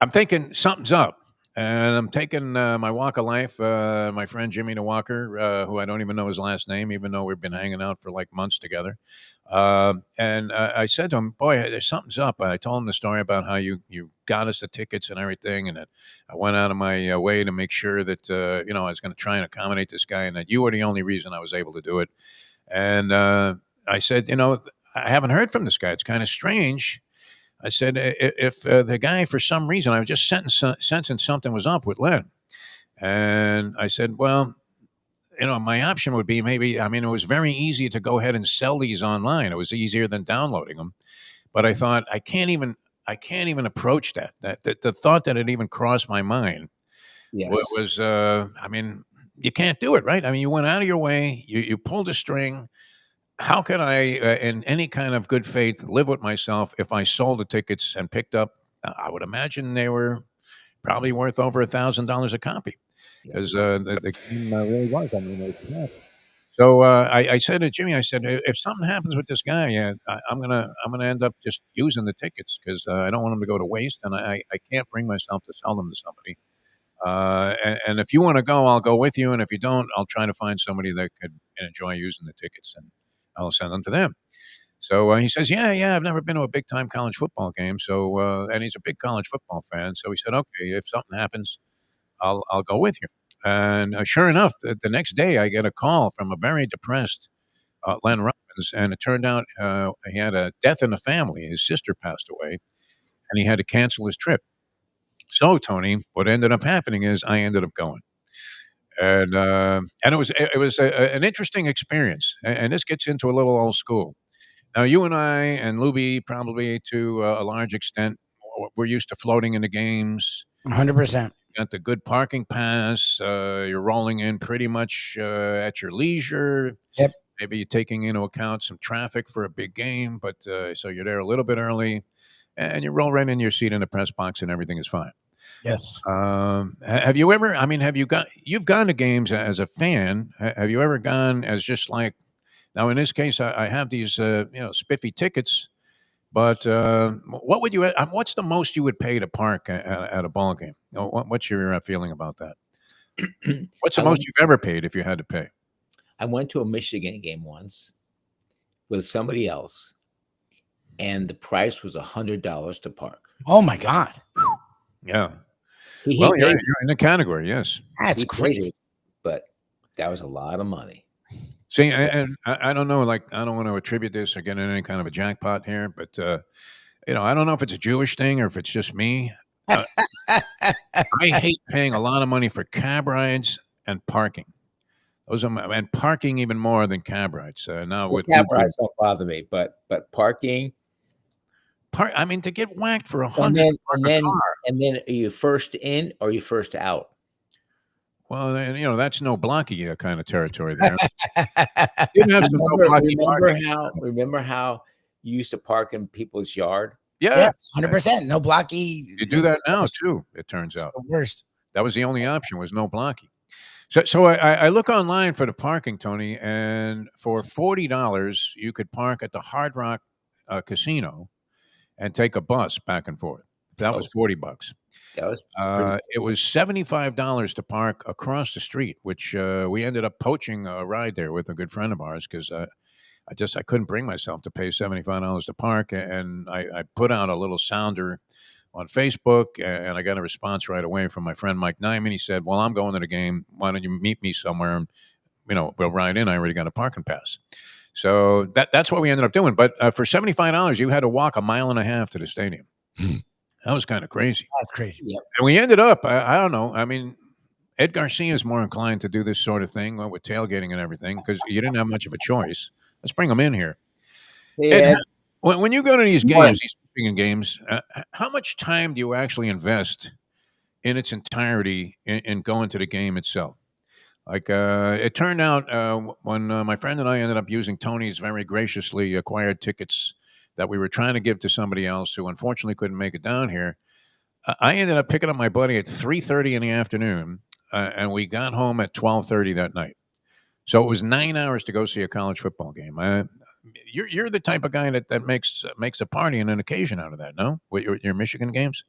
I'm thinking something's up. And I'm taking my walk of life, my friend Jimmy Walker, who I don't even know his last name, even though we've been hanging out for like months together. And I said to him, boy, there's something's up. I told him the story about how you got us the tickets and everything. And that I went out of my way to make sure that, I was going to try and accommodate this guy and that you were the only reason I was able to do it. And I said, I haven't heard from this guy. It's kind of strange. I said, if the guy, for some reason, I was just sensing something was up with Len. And I said, well, my option would be maybe, it was very easy to go ahead and sell these online. It was easier than downloading them. But I thought, I can't even approach that. The thought that it even crossed my mind was, you can't do it, right? You went out of your way, you pulled a string. How can I, in any kind of good faith, live with myself if I sold the tickets and picked up? I would imagine they were probably worth over $1,000 a copy because the game really was. So I said to Jimmy, I said, if something happens with this guy, I'm gonna end up just using the tickets because I don't want them to go to waste, and I can't bring myself to sell them to somebody. And if you want to go, I'll go with you, and if you don't, I'll try to find somebody that could enjoy using the tickets and I'll send them to them. So he says, yeah, I've never been to a big-time college football game. So, and he's a big college football fan. So he said, okay, if something happens, I'll go with you. And sure enough, the next day I get a call from a very depressed Len Robbins, and it turned out he had a death in the family. His sister passed away, and he had to cancel his trip. So, Tony, what ended up happening is I ended up going. and it was an interesting experience, and this gets into a little old school. Now, you and I and Lubie probably to a large extent, we're used to floating into games. 100%. Got the good parking pass. You're rolling in pretty much at your leisure. Yep. Maybe you're taking into account some traffic for a big game, but so you're there a little bit early, and you roll right in your seat in the press box, and everything is fine. Yes. Have you ever? I mean, you've gone to games as a fan? Have you ever gone as just like? Now, in this case, I have these spiffy tickets, but what would you? What's the most you would pay to park at a ball game? What's your feeling about that? What's the I most went, you've ever paid if you had to pay? I went to a Michigan game once with somebody else, and the price was $100 to park. Oh my God. Yeah. He Well, hated you're in the category, yes. That's He crazy. hated it, but that was a lot of money. See, and I don't know, like, I don't want to attribute this or get in any kind of a jackpot here, but, I don't know if it's a Jewish thing or if it's just me. I hate paying a lot of money for cab rides and parking. And parking even more than cab rides. Now Well, with cab Uber, rides don't bother me, but parking, I mean, to get whacked for and $100 then a and then car. and then are you first in or are you first out? Well, then, that's no blocky kind of territory there. You'd have some no blocky parking. Remember how you used to park in people's yard? Yeah, Yes, 100%. No blocky. you do that now It's too. It turns out the worst. that was the only option was no blocky. So I look online for the parking, Tony, and for $40 you could park at the Hard Rock Casino and take a bus back and forth. That was $40. That was pretty. It was $75 to park across the street, which we ended up poaching a ride there with a good friend of ours because I couldn't bring myself to pay $75 to park, and I put out a little sounder on Facebook, and I got a response right away from my friend Mike Nyman. He said, "Well, I'm going to the game. Why don't you meet me somewhere? And, we'll ride in. I already got a parking pass." So that's what we ended up doing. But for $75, you had to walk 1.5 miles to the stadium. That was kind of crazy. That's crazy. Yep. And we ended up, I don't know. I mean, Ed Garcia is more inclined to do this sort of thing with tailgating and everything because you didn't have much of a choice. Let's bring him in here. Hey, Ed, Ed. when you go to these Morning. games, these speaking games, how much time do you actually invest in its entirety in going to the game itself? Like it turned out when my friend and I ended up using Tony's very graciously acquired tickets that we were trying to give to somebody else who unfortunately couldn't make it down here. I ended up picking up my buddy at 3:30 in the afternoon, and we got home at 12:30 that night. So it was 9 hours to go see a college football game. You're the type of guy that makes a party and an occasion out of that, no? With your Michigan games?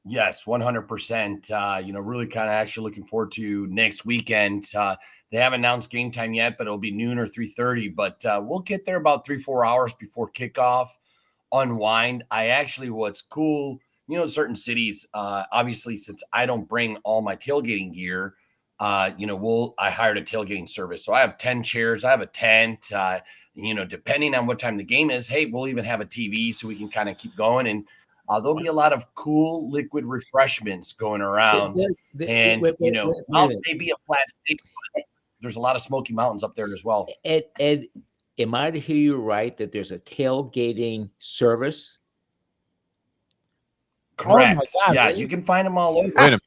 Yes, 100%. Really kind of actually looking forward to next weekend. They haven't announced game time yet, but it'll be noon or 3:30. But we'll get there about 3-4 hours before kickoff, unwind. What's cool, certain cities, obviously, since I don't bring all my tailgating gear, I hired a tailgating service. So I have 10 chairs. I have a tent. Depending on what time the game is, hey, we'll even have a TV so we can kind of keep going. And there'll be a lot of cool liquid refreshments going around. I'll maybe a flat state. There's a lot of Smoky Mountains up there as well. Ed, am I to hear you right that there's a tailgating service? Correct. Oh my God, yeah, really? you can find them all over. Wait a minute.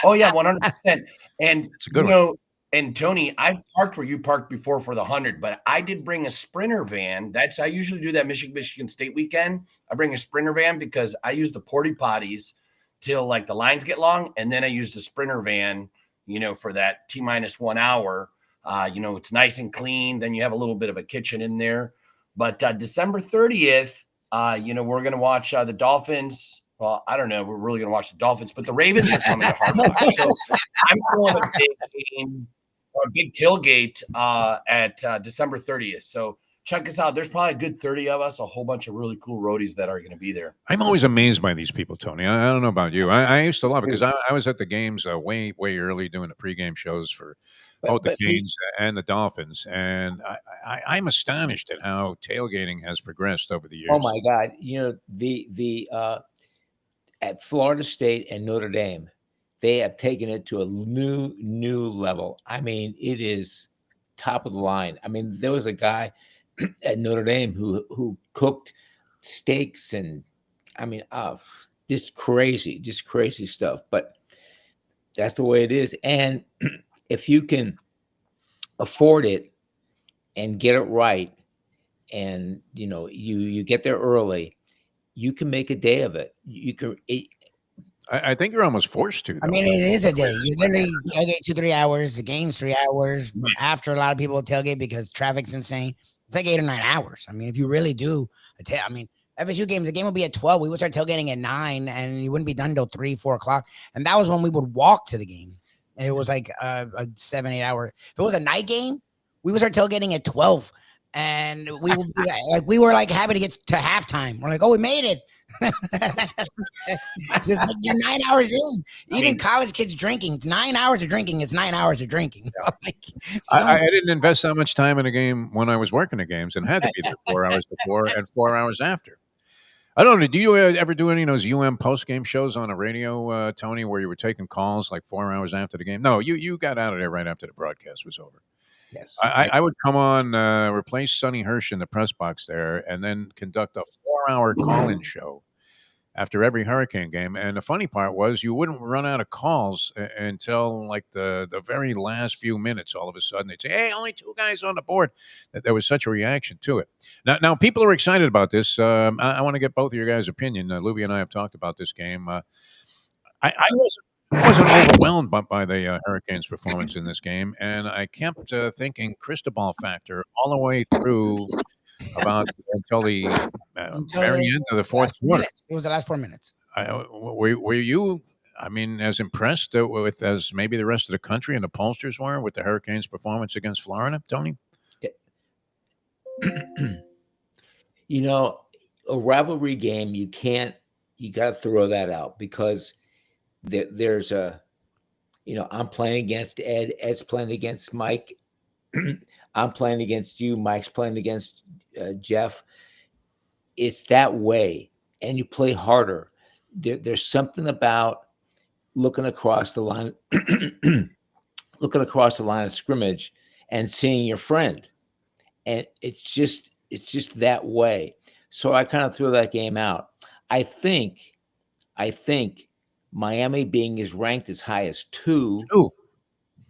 Oh yeah, 100%. And It's a good one. And Tony, I've parked where you parked before for the 100, but I did bring a Sprinter van. I usually do that Michigan State weekend. I bring a Sprinter van because I use the porta potties till like the lines get long, and then I use the Sprinter van, for that T-1 hour. It's nice and clean. Then you have a little bit of a kitchen in there. But December 30th, we're gonna watch the Dolphins. Well, I don't know. We're really gonna watch the Dolphins, but the Ravens are coming to Hard Rock. So I'm throwing a big game. A big tailgate at December 30th. So check us out. There's probably a good 30 of us, a whole bunch of really cool roadies that are going to be there. I'm always amazed by these people, Tony. I don't know about you. I used to love it because I was at the games way early doing the pregame shows for both the Canes and the Dolphins, and I'm astonished at how tailgating has progressed over the years. Oh my God! The at Florida State and Notre Dame, they have taken it to a new level. I mean, it is top of the line. I mean, there was a guy at Notre Dame who cooked steaks and I mean, just crazy stuff. But that's the way it is. And if you can afford it and get it right, and you get there early, you can make a day of it. You can. I think you're almost forced to. Though. I mean, it is a day. You literally tailgate 2-3 hours. The game's 3 hours. After a lot of people tailgate because traffic's insane. It's like 8 or 9 hours. I mean, if you really do, FSU games, the game would be at 12. We would start tailgating at 9, and you wouldn't be done till 3, 4 o'clock. And that was when we would walk to the game. And it was like a 7, 8 hour. If it was a night game, we would start tailgating at 12. And we would be like, we were like happy to get to halftime. We're like, oh, we made it. Just like you're 9 hours in. Even college kids drinking. It's 9 hours of drinking. It's 9 hours of drinking. I didn't invest that much time in a game when I was working the games and had to be there 4 hours before and 4 hours after. I don't know. Do you ever do any of those post-game shows on the radio, Tony, where you were taking calls like 4 hours after the game? No, you got out of there right after the broadcast was over. Yes. I would come on, replace Sonny Hirsch in the press box there, and then conduct a 4-hour call-in show after every Hurricane game. And the funny part was you wouldn't run out of calls until like the very last few minutes. All of a sudden, they'd say, hey, only 2 guys on the board. There was such a reaction to it. Now people are excited about this. I want to get both of your guys' opinion. Lubie and I have talked about this game. I wasn't overwhelmed by the Hurricanes' performance in this game, and I kept thinking Cristobal factor all the way through until the very end of the fourth quarter. It was the last 4 minutes. Were you, as impressed with as maybe the rest of the country and the pollsters were with the Hurricanes' performance against Florida, Tony? A rivalry game, you got to throw that out because there's I'm playing against Ed. Ed's playing against Mike. I'm playing against you. Mike's playing against Jeff. It's that way, and you play harder. There's something about looking across the line, of scrimmage, and seeing your friend, and it's just that way. So I kind of threw that game out. I think Miami being ranked as high as 2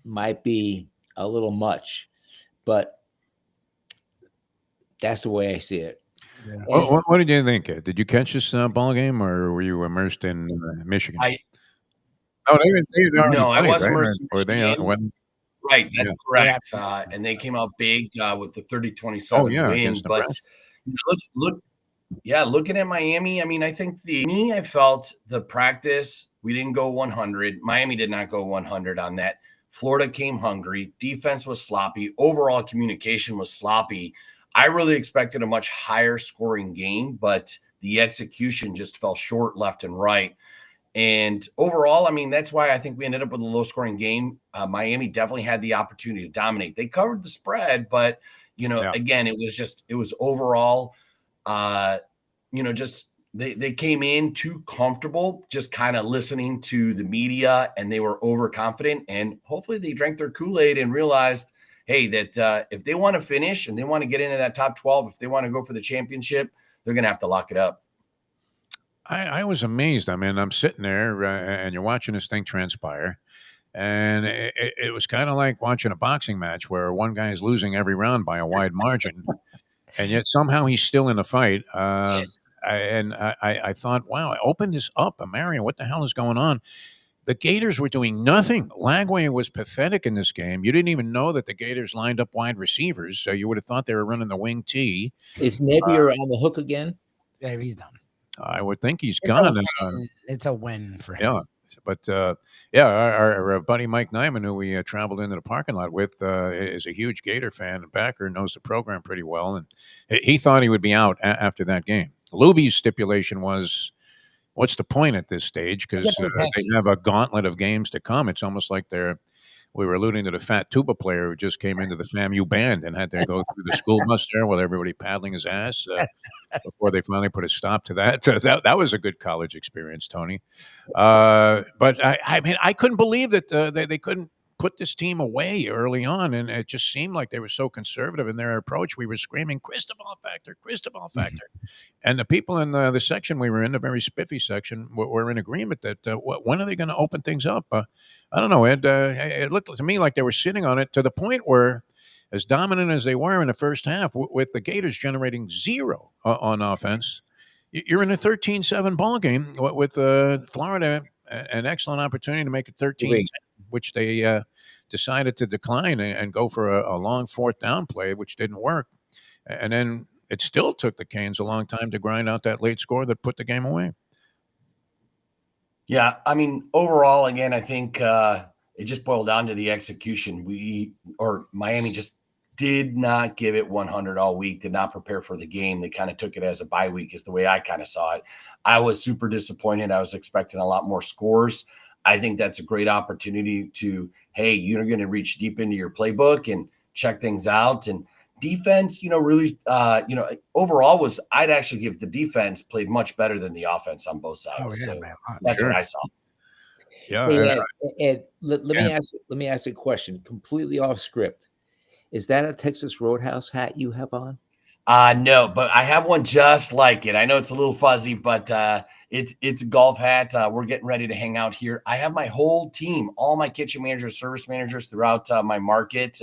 might be a little much, but that's the way I see it. Yeah. What did you think? Did you catch this ball game, or were you immersed in Michigan? I was immersed in Michigan. Right, that's correct. And they came out big with the 30-27 win. But looking at Miami, I think I felt the practice. We didn't go 100. Miami did not go 100 on that. Florida came hungry. Defense was sloppy. Overall communication was sloppy. I really expected a much higher scoring game, but the execution just fell short left and right. And overall, that's why I think we ended up with a low scoring game. Miami definitely had the opportunity to dominate. They covered the spread, but again, it was overall, they came in too comfortable, just kind of listening to the media, and they were overconfident. And hopefully they drank their Kool-Aid and realized, hey, that if they want to finish and they want to get into that top 12, if they want to go for the championship, they're going to have to lock it up. I was amazed. I'm sitting there and you're watching this thing transpire. And it was kind of like watching a boxing match where one guy is losing every round by a wide margin. And yet somehow he's still in the fight. Yes. I thought, wow, I opened this up. Marion, what the hell is going on? The Gators were doing nothing. Lagway was pathetic in this game. You didn't even know that the Gators lined up wide receivers, so you would have thought they were running the wing T. Is Nebier on the hook again? Yeah, he's done. I would think he's gone. It's a win for him. Yeah. But, our buddy Mike Nyman, who we traveled into the parking lot with, is a huge Gator fan and backer, knows the program pretty well. And he thought he would be out after that game. Lubie's stipulation was, what's the point at this stage? Because they have a gauntlet of games to come. It's almost like they're we were alluding to the fat tuba player who just came into the FAMU band and had to go through the school bus there with everybody paddling his ass before they finally put a stop to that. So that was a good college experience, Tony. But I mean, I couldn't believe that they couldn't put this team away early on, and it just seemed like they were so conservative in their approach. We were screaming Cristobal factor, and the people in the section we were in, the very spiffy section, were in agreement that when are they going to open things up? I don't know, Ed. It looked to me like they were sitting on it to the point where, as dominant as they were in the first half, with the Gators generating zero on offense, you're in a 13-7 ball game with Florida, an excellent opportunity to make it 13-10, which they decided to decline and go for a long fourth down play, which didn't work. And then it still took the Canes a long time to grind out that late score that put the game away. Yeah, I mean, overall, again, I think it just boiled down to the execution. Miami just did not give it 100 all week, did not prepare for the game. They kind of took it as a bye week is the way I kind of saw it. I was super disappointed. I was expecting a lot more scores. I think that's a great opportunity to, hey, you're going to reach deep into your playbook and check things out. And defense, really, overall I'd actually give the defense played much better than the offense on both sides. Oh, yeah, so man. that's what I saw. Yeah. Hey, Ed, let me ask you a question completely off script. Is that a Texas Roadhouse hat you have on? No, but I have one just like it. I know it's a little fuzzy, but it's a golf hat. We're getting ready to hang out here. I have my whole team, all my kitchen managers, service managers throughout my market.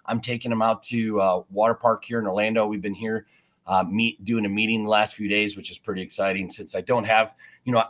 I'm taking them out to water park here in Orlando. We've been here doing a meeting the last few days, which is pretty exciting since I don't have,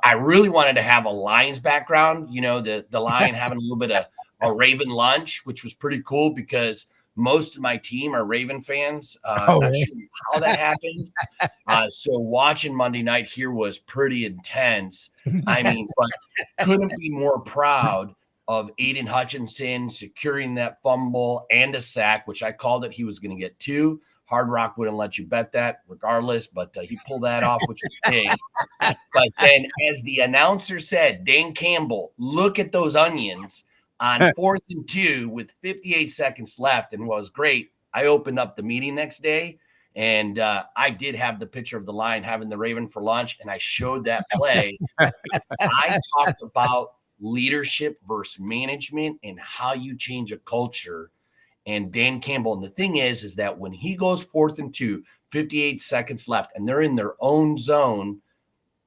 I really wanted to have a Lions background, the Lion having a little bit of a Raven lunch, which was pretty cool because most of my team are Raven fans. Not sure how that happened. So watching Monday night here was pretty intense. I mean, but couldn't be more proud of Aiden Hutchinson securing that fumble and a sack, which I called it. He was going to get 2. Hard Rock wouldn't let you bet that regardless, but he pulled that off, which was big. But then as the announcer said, Dan Campbell, look at those onions. On 4th and 2 with 58 seconds left, and what was great, I opened up the meeting next day, and I did have the picture of the Lion having the Raven for lunch, and I showed that play. I talked about leadership versus management and how you change a culture. And Dan Campbell, and the thing is that when he goes 4th and 2, 58 seconds left, and they're in their own zone,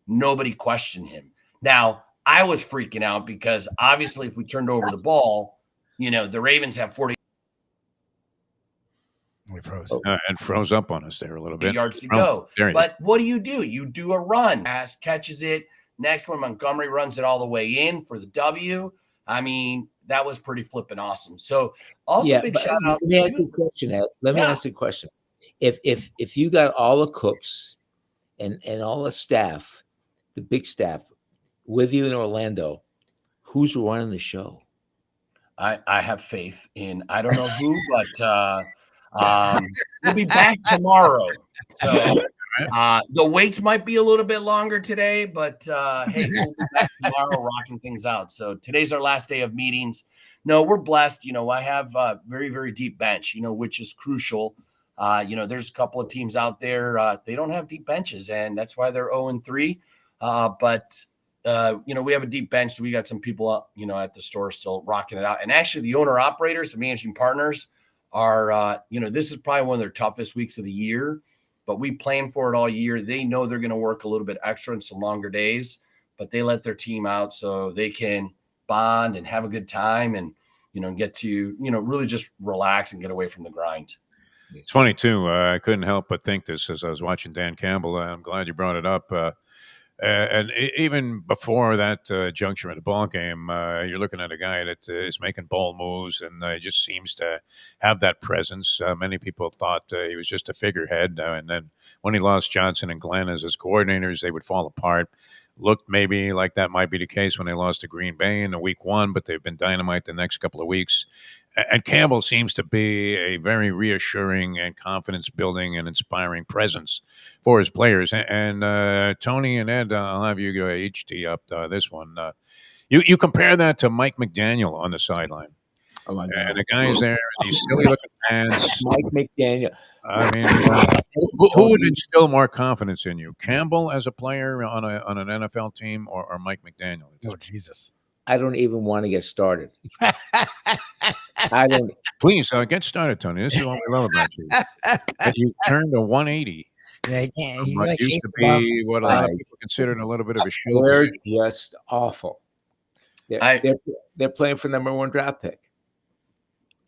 nobody questioned him. Now, I was freaking out because obviously if we turned over the ball, the Ravens have 40 and froze up on us there a little bit. yards to go. But what do? You do a run. Pass catches it. Next one, Montgomery runs it all the way in for the W. I mean, that was pretty flipping awesome. So also big shout out. Let me ask you a question, Ed. Let me ask you a question. If you got all the cooks and all the staff, the big staff, with you in Orlando, who's running the show? I have faith in, I don't know who, but we'll be back tomorrow. So the waits might be a little bit longer today, but hey, we'll be back tomorrow rocking things out. So today's our last day of meetings. No, we're blessed. I have a very, very deep bench, which is crucial. There's a couple of teams out there. They don't have deep benches, and that's why they're 0-3. But we have a deep bench, so we got some people up, at the store still rocking it out. And actually the owner operators, the managing partners are, this is probably one of their toughest weeks of the year, but we plan for it all year. They know they're going to work a little bit extra and some longer days, but they let their team out so they can bond and have a good time and, get to, really just relax and get away from the grind. It's funny too. I couldn't help but think this as I was watching Dan Campbell. I'm glad you brought it up. And even before that juncture in the ball game, you're looking at a guy that is making ball moves and just seems to have that presence. Many people thought he was just a figurehead. And then when he lost Johnson and Glenn as his coordinators, they would fall apart. Looked maybe like that might be the case when they lost to Green Bay in week 1, but they've been dynamite the next couple of weeks. And Campbell seems to be a very reassuring and confidence-building and inspiring presence for his players. And Tony and Ed, I'll have you go each tee up this one. You compare that to Mike McDaniel on the sideline. Oh my God. And the guy's there in these silly looking pants. Mike McDaniel. I mean, who would instill more confidence in you, Campbell as a player on an NFL team, or Mike McDaniel? Oh, Jesus. I don't even want to get started. I don't. Please get started, Tony. This is what we love about you. That you turned a 180. Yeah, he can't. He's What like used ace to above. be what a lot of people considered a little bit of a show They're position. just awful. They're playing for number 1 draft pick.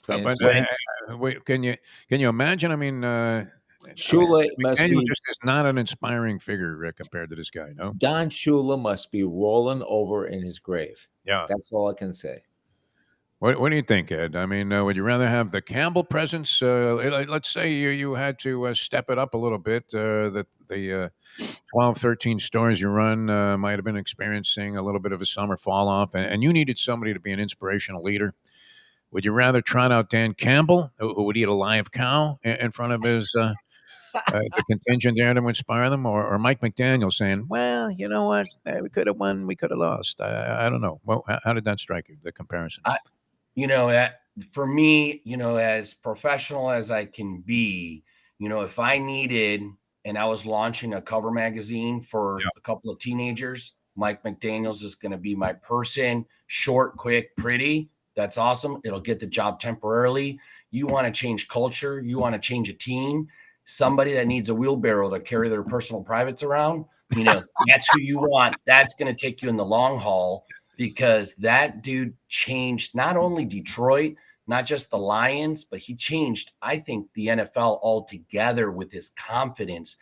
Wait, can you imagine? I mean, Shula must McDaniel be just is not an inspiring figure compared to this guy. No, Don Shula must be rolling over in his grave. Yeah, that's all I can say. What do you think, Ed? I mean, would you rather have the Campbell presence? Let's say you had to step it up a little bit. That the 12, 13 stores you run might have been experiencing a little bit of a summer fall off, and you needed somebody to be an inspirational leader. Would you rather trot out Dan Campbell, who would eat a live cow in front of his the contingent there to inspire them, or Mike McDaniel saying, "Well, you know what? We could have won, we could have lost. I don't know." Well, how did that strike you? The comparison. For me, as professional as I can be, if I needed and I was launching a cover magazine for a couple of teenagers, Mike McDaniel's is going to be my person. Short, quick, pretty. That's awesome. It'll get the job temporarily. You want to change culture. You want to change a team. Somebody that needs a wheelbarrow to carry their personal privates around, that's who you want. That's going to take you in the long haul, because that dude changed not only Detroit, not just the Lions, but he changed, I think, the NFL altogether with his confidence.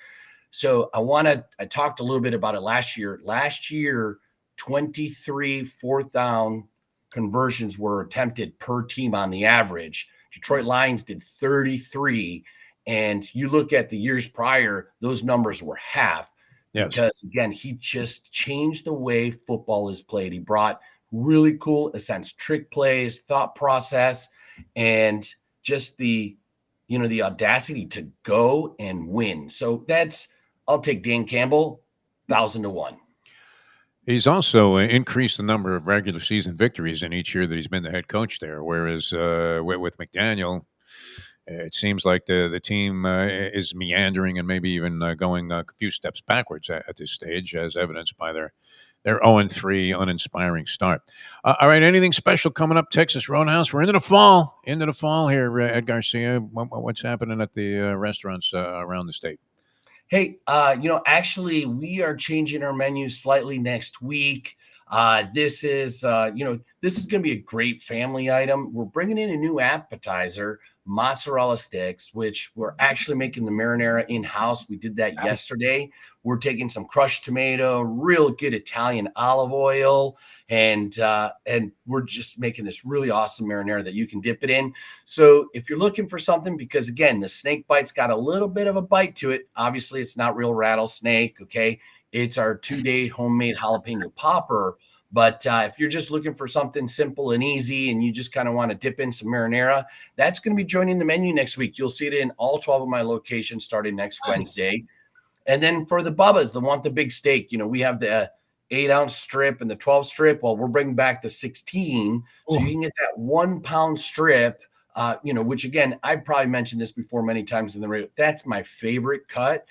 So I talked a little bit about it last year. Last year, 23 fourth down conversions were attempted per team on the average. Detroit Lions did 33. And you look at the years prior, those numbers were half. Yes. Because, again, he just changed the way football is played. He brought really cool, in a sense, trick plays, thought process, and just the audacity to go and win. So I'll take Dan Campbell, 1,000-1. He's also increased the number of regular season victories in each year that he's been the head coach there, whereas with McDaniel, it seems like the team is meandering and maybe even going a few steps backwards at this stage, as evidenced by their 0-3 uninspiring start. All right, anything special coming up, Texas Roadhouse? We're into the fall here, Ed Garcia. What's happening at the restaurants around the state? Hey, actually, we are changing our menu slightly next week. This is going to be a great family item. We're bringing in a new appetizer, mozzarella sticks, which we're actually making the marinara in-house. We did that yesterday. We're taking some crushed tomato, real good Italian olive oil, and we're just making this really awesome marinara that you can dip it in. So if you're looking for something, because again, the snake bite's got a little bit of a bite to it. Obviously, it's not real rattlesnake, okay? It's our 2-day homemade jalapeno popper. But if you're just looking for something simple and easy and you just kind of want to dip in some marinara, that's going to be joining the menu next week. You'll see it in all 12 of my locations starting next Wednesday. And then for the Bubbas, the want the big steak, we have the 8-ounce strip and the 12 strip. Well, we're bringing back the 16. So you can get that 1 pound strip, which again, I've probably mentioned this before many times in the radio. That's my favorite cut.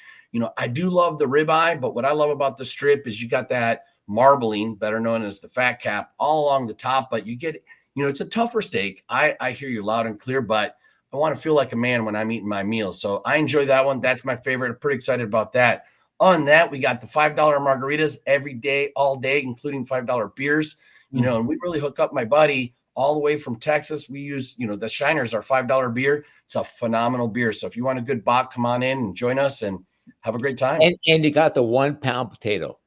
I do love the ribeye, but what I love about the strip is you got that marbling, better known as the fat cap, all along the top, but you get, it's a tougher steak. I hear you loud and clear, but I want to feel like a man when I'm eating my meal. So I enjoy that one. That's my favorite. I'm pretty excited about that. On that, we got the $5 margaritas every day, all day, including $5 beers, and we really hook up my buddy all the way from Texas. We use, the Shiners, our $5 beer. It's a phenomenal beer. So if you want a good bock, come on in and join us and have a great time. And you got the 1 pound potato.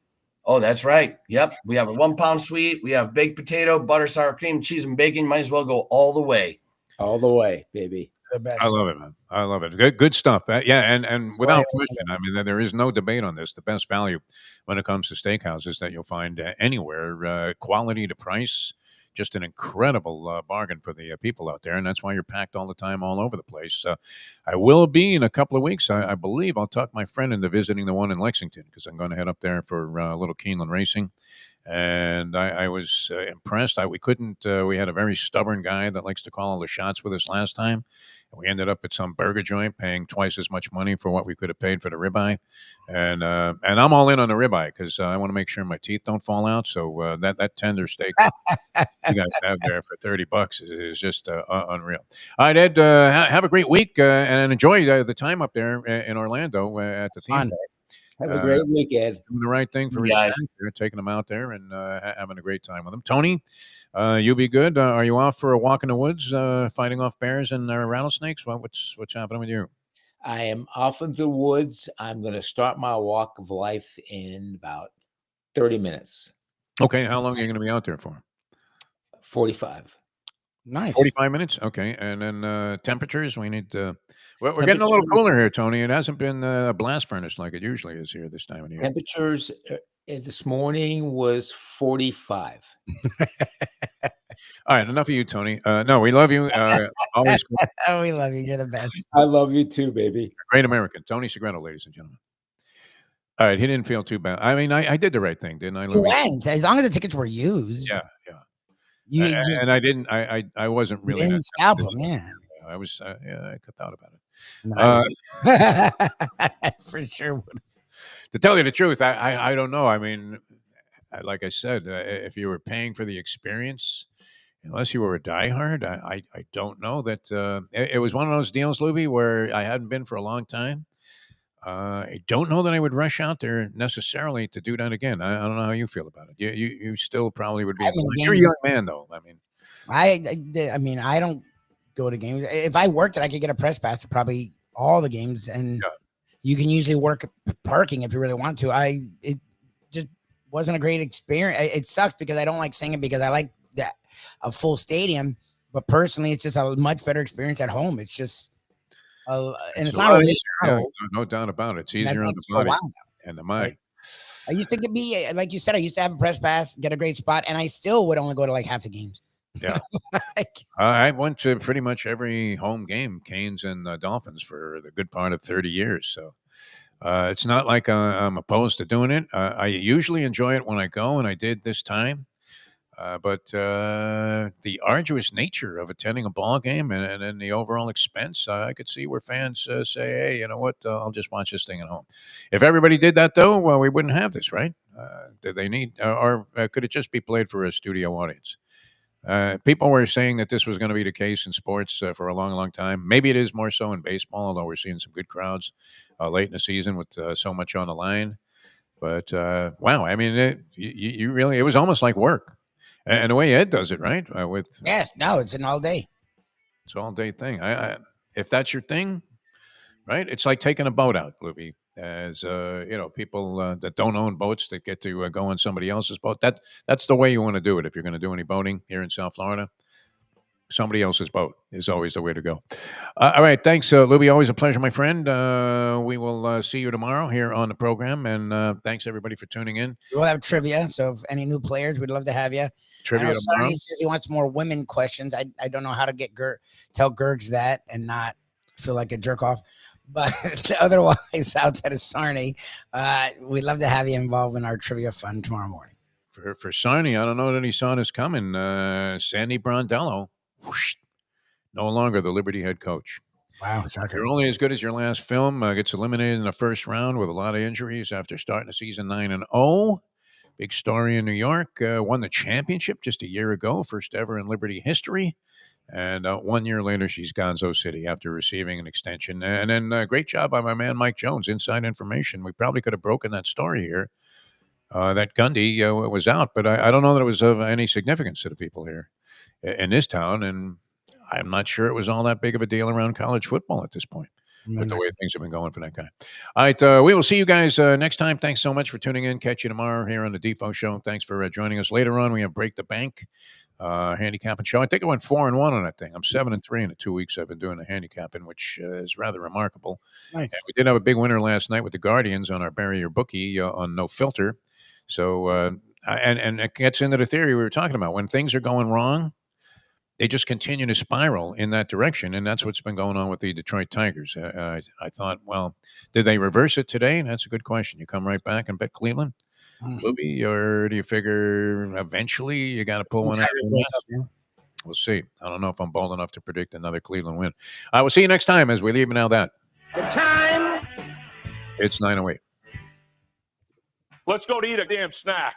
Oh, that's right. Yep. We have a 1 pound sweet. We have baked potato, butter, sour cream, cheese, and bacon. Might as well go all the way. All the way, baby. The best. I love it, man. I love it. Good stuff. And without question, I mean, there is no debate on this. The best value when it comes to steakhouses that you'll find anywhere, quality to price, just an incredible bargain for the people out there. And that's why you're packed all the time, all over the place. I will be in a couple of weeks. I believe I'll talk my friend into visiting the one in Lexington, because I'm going to head up there for a little Keeneland racing. And I was impressed. We couldn't. We had a very stubborn guy that likes to call all the shots with us last time. We ended up at some burger joint paying twice as much money for what we could have paid for the ribeye, and I'm all in on the ribeye because I want to make sure my teeth don't fall out. So that tender steak you guys have there for $30 is just unreal. All right, Ed, have a great week and enjoy the time up there in Orlando at the theme Fun. park. Have a great week, Ed. Doing the right thing for his Guys. staff here, taking them out there and having a great time with them. Tony, you be good. Are you off for a walk in the woods, fighting off bears and rattlesnakes? What's happening with you? I am off into the woods. I'm going to start my walk of life in about 30 minutes. Okay, how long are you going to be out there for? 45. Nice. 45 minutes? Okay, and then temperatures, we need we're getting a little cooler here, Tony. It hasn't been a blast furnace like it usually is here this time of the year. Temperatures this morning was 45. All right, enough of you, Tony. No, we love you. Always Oh, we love you. You're the best. I love you too, baby. great American. Tony Segreto, ladies and gentlemen. All right, he didn't feel too bad. I mean, I did the right thing, didn't I? You went. As long as the tickets were used. Yeah. And I didn't. I wasn't really. didn't scalp them, yeah. I was. I thought about it. No, for sure. To tell you the truth, I don't know. I mean, like I said, if you were paying for the experience, unless you were a diehard, I don't know that it was one of those deals, Lubie, where I hadn't been for a long time. I don't know that I would rush out there necessarily to do that again. I don't know how you feel about it. You still probably would be. You're a young man, though. I mean, I mean, I don't go to games. If I worked it, I could get a press pass to probably all the games, and you can usually work parking if you really want to. It just wasn't a great experience. It sucked because I don't like singing because I like that a full stadium, but personally, it's just a much better experience at home. It's just. And it's not no doubt about it. It's easier on the body and the mind. I used to be like you said. I used to have a press pass, get a great spot, and I still would only go to like half the games. Yeah, I went to pretty much every home game, Canes and Dolphins, for the good part of 30 years. So it's not like I'm opposed to doing it. I usually enjoy it when I go, and I did this time. But the arduous nature of attending a ball game and then the overall expense, I could see where fans say, hey, you know what, I'll just watch this thing at home. If everybody did that, though, well, we wouldn't have this, right? Did they need, or could it just be played for a studio audience? People were saying that this was going to be the case in sports for a long, long time. Maybe it is more so in baseball, although we're seeing some good crowds late in the season with so much on the line. But, wow, I mean, you really, it was almost like work. And the way Ed does it, right? It's an all day. It's an all day thing. If that's your thing, right? It's like taking a boat out, Lubie. As people that don't own boats that get to go on somebody else's boat. That's the way you want to do it. If you're going to do any boating here in South Florida, somebody else's boat is always the way to go. All right. Thanks, Lubie. Always a pleasure, my friend. We will see you tomorrow here on the program. And thanks, everybody, for tuning in. We'll have trivia. So if any new players, we'd love to have you. Trivia tomorrow. He says he wants more women questions. I don't know how to tell Gergs that and not feel like a jerk off. But otherwise, outside of Sarney, we'd love to have you involved in our trivia fun tomorrow morning. For Sarney, I don't know that he saw this coming. Sandy Brondello. Whoosh, no longer the Liberty head coach. Wow. You're only as good as your last film. Gets eliminated in the first round with a lot of injuries after starting the season 9-0. Big story in New York. Won the championship just a year ago, first ever in Liberty history. And 1 year later, she's Gonzo City after receiving an extension. And then great job by my man Mike Jones. Inside information. We probably could have broken that story here. That Gundy was out, but I don't know that it was of any significance to the people here in this town, and I'm not sure it was all that big of a deal around college football at this point, with the way things have been going for that guy. All right, we will see you guys next time. Thanks so much for tuning in. Catch you tomorrow here on the Defo Show. Thanks for joining us. Later on, we have Break the Bank handicapping show. I think I went 4-1 on that thing. I'm 7-3 in the 2 weeks I've been doing the handicapping, which is rather remarkable. Nice. And we did have a big winner last night with the Guardians on our Bury Your Bookie on No Filter. So, and it gets into the theory we were talking about. When things are going wrong, they just continue to spiral in that direction, and that's what's been going on with the Detroit Tigers. I thought, well, did they reverse it today? That's a good question. You come right back and bet Cleveland? Lubie, or do you figure eventually you got to pull one out? We'll see. I don't know if I'm bold enough to predict another Cleveland win. We'll see you next time as we leave now that. The time. It's 9:08. Let's go to eat a damn snack.